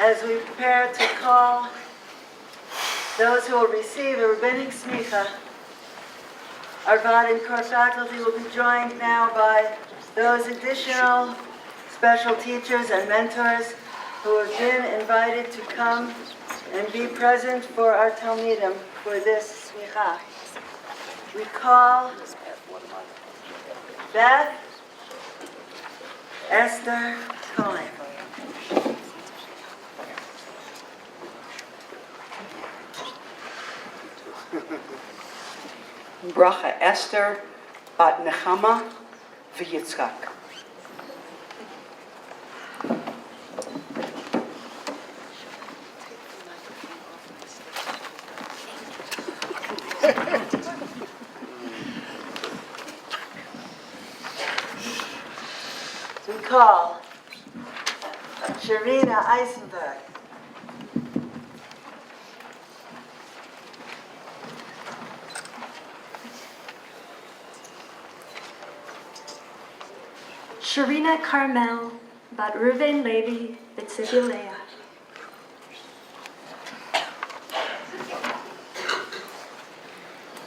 as we prepare to call those who will receive a rabbinic smicha, our Vod and core faculty will be joined now by those additional special teachers and mentors who have been invited to come and be present for our Talmidim for this smicha. We call Beth Esther Cohen. Bracha Esther bat Nechama v'Yitzchak. We call Sharina Eisenberg. Sharina Carmel bat Reuven Levi B'Tzibulea.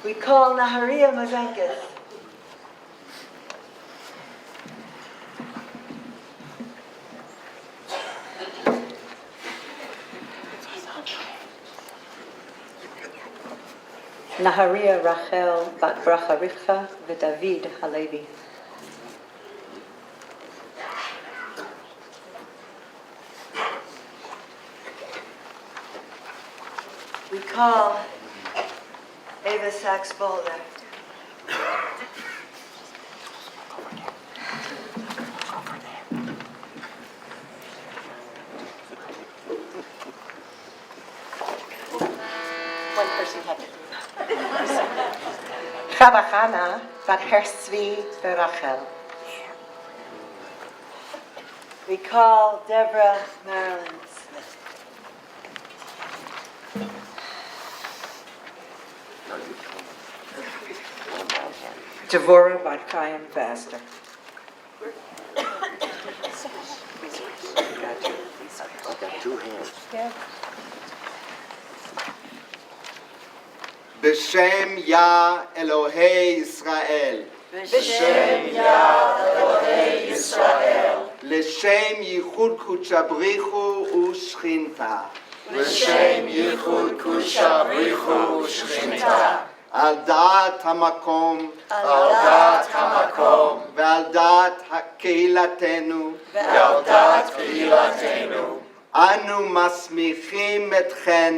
We call Naharia Mazenkis. Naharia Rachel bat Bracha Rivka v'David Halevi. We call Ava Sachs Boulder. One person had to. Chavachana bat Herzvi v'Rachel. We call Deborah Marilyn Smith. Devorah bat Chaim Vaster. בשם יה אלוהי ישראל. בשם יה אלוהי ישראל. לשם ייחוד קודשא בריחו ושכינתה. לשם ייחוד קודשא בריחו ושכינתה. על דעת המקום. על דעת המקום. ועל דעת קהילתנו. ועל דעת קהילתנו. אנו מסמיכים אתכן.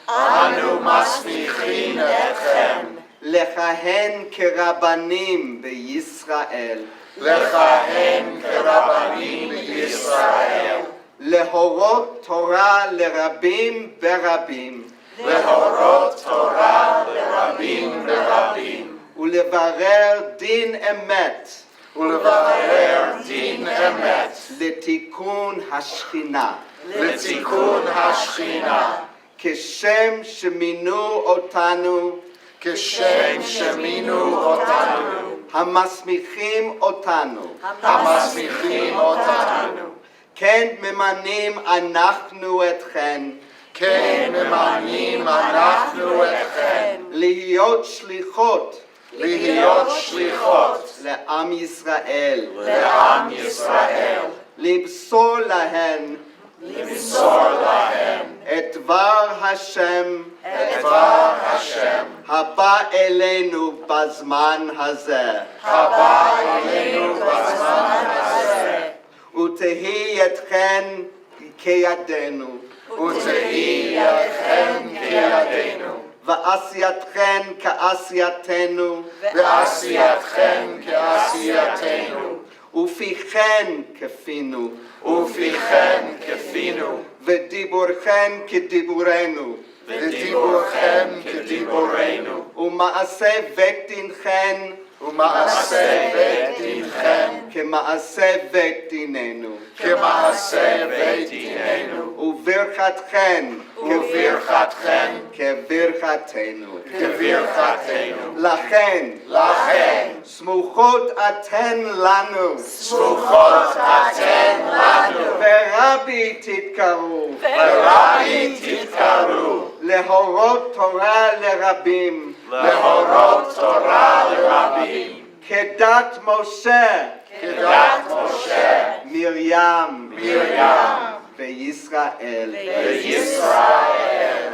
אנו מסמיכים אתכם לכהן כרבנים בישראל. לכהן כרבנים בישראל. להורות תורה לרבים ברבים. להורות תורה לרבים ברבים. ולברר דין אמת. ולברר דין אמת. לתיקון השכינה. לתיקון השכינה. כשם שמינו אותנו. כשם שמינו אותנו. המסמיכים אותנו. המסמיכים אותנו. כן ממנים אנחנו אתכן. כן ממנים אנחנו אתכן. להיות שליחות. להיות שליחות. לעם ישראל. לעם ישראל. למסור להן. למסור להם. את דבר השם. את דבר השם. הבא אלינו בזמן הזה. הבא אלינו בזמן הזה. ותהי אתכן כידינו. ותהי ידכם כידינו. ועשייתכן כעשייתנו. ועשייתכם כעשייתנו. ופיכן כפינו. ופיכם כפינו. ודיבורכן כדיבורנו. ודיבורכם כדיבורנו. ומעשה בית דינכן. ומעשה בית דינכם. כמעשה בית דיננו. כמעשה בית דיננו. וברכתכן. וברכתכם. כברכתנו. כברכתנו. לכן. לכן. סמוכות אתן לנו. סמוכות אתן לנו. ורק ורבי תתקראו, ורבי תתקראו, להורות תורה לרבים, להורות תורה לרבים, כדת משה, כדת משה, מרים, וישראל. וישראל.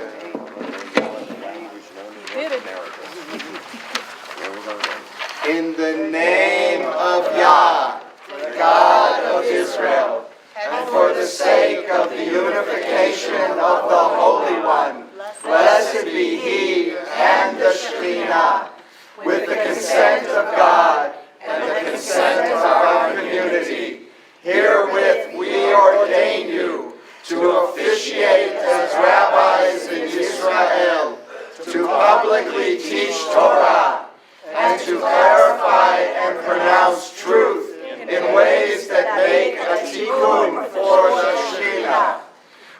In the name of Yah, the God of Israel, and for the sake of the unification of the Holy One, blessed be He and the Shekhinah, with the consent of God and the consent of our community. Herewith we ordain you to officiate as rabbis in Israel, to publicly teach Torah, and to clarify and pronounce truth in ways that make a tikkun for the Shekhinah.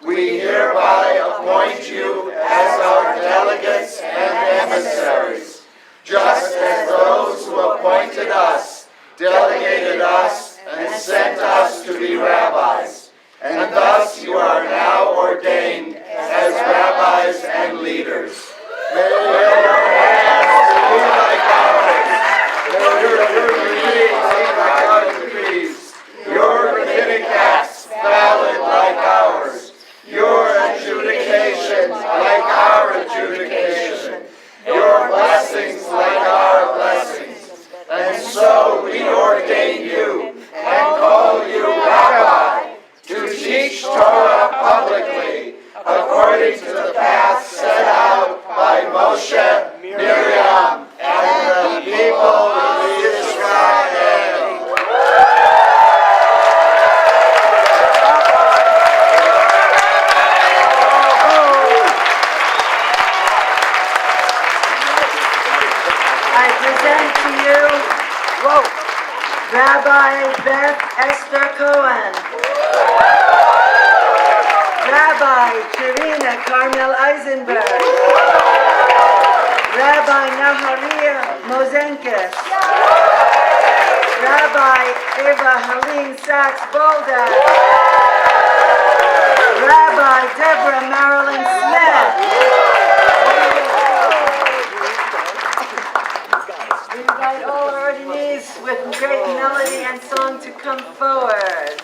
We hereby appoint you as our delegates and emissaries, just as those who appointed us, delegated us, and sent us to be rabbis. And thus you are now ordained as rabbis and leaders. May your hands be like ours. May your decrees be like our decrees. Your rabbinic acts valid like ours. Your adjudications like our adjudication. Your blessings like our blessings. And so we ordain you and call you rabbi to teach Torah publicly according to the path set out by Moshe, Miriam, and the people of Israel. I present to you Rabbi Beth Esther Cohen, Rabbi Karina Carmel Eisenberg, Rabbi Naharia Mosenkis, Rabbi Eva Helene Sachs Boulder, Rabbi Deborah Marilyn Smith. We invite all ordinees with great melody and song to come forward.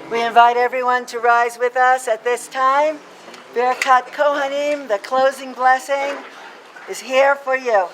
We invite everyone to rise with us at this time. Birkat Kohanim, the closing blessing, is here for you.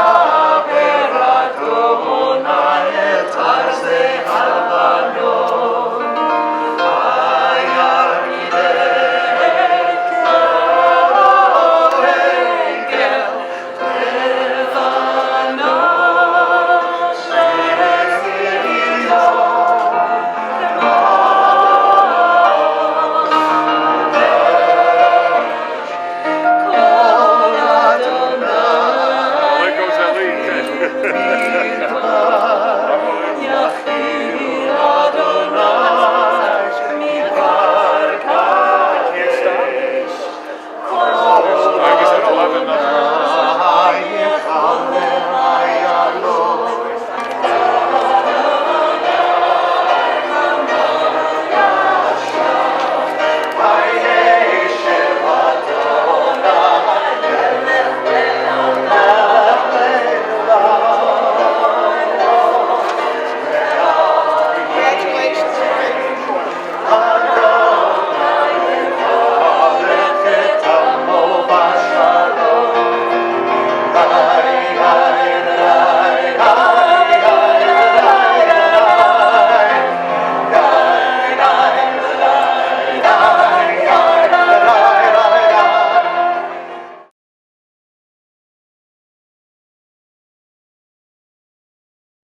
Yah.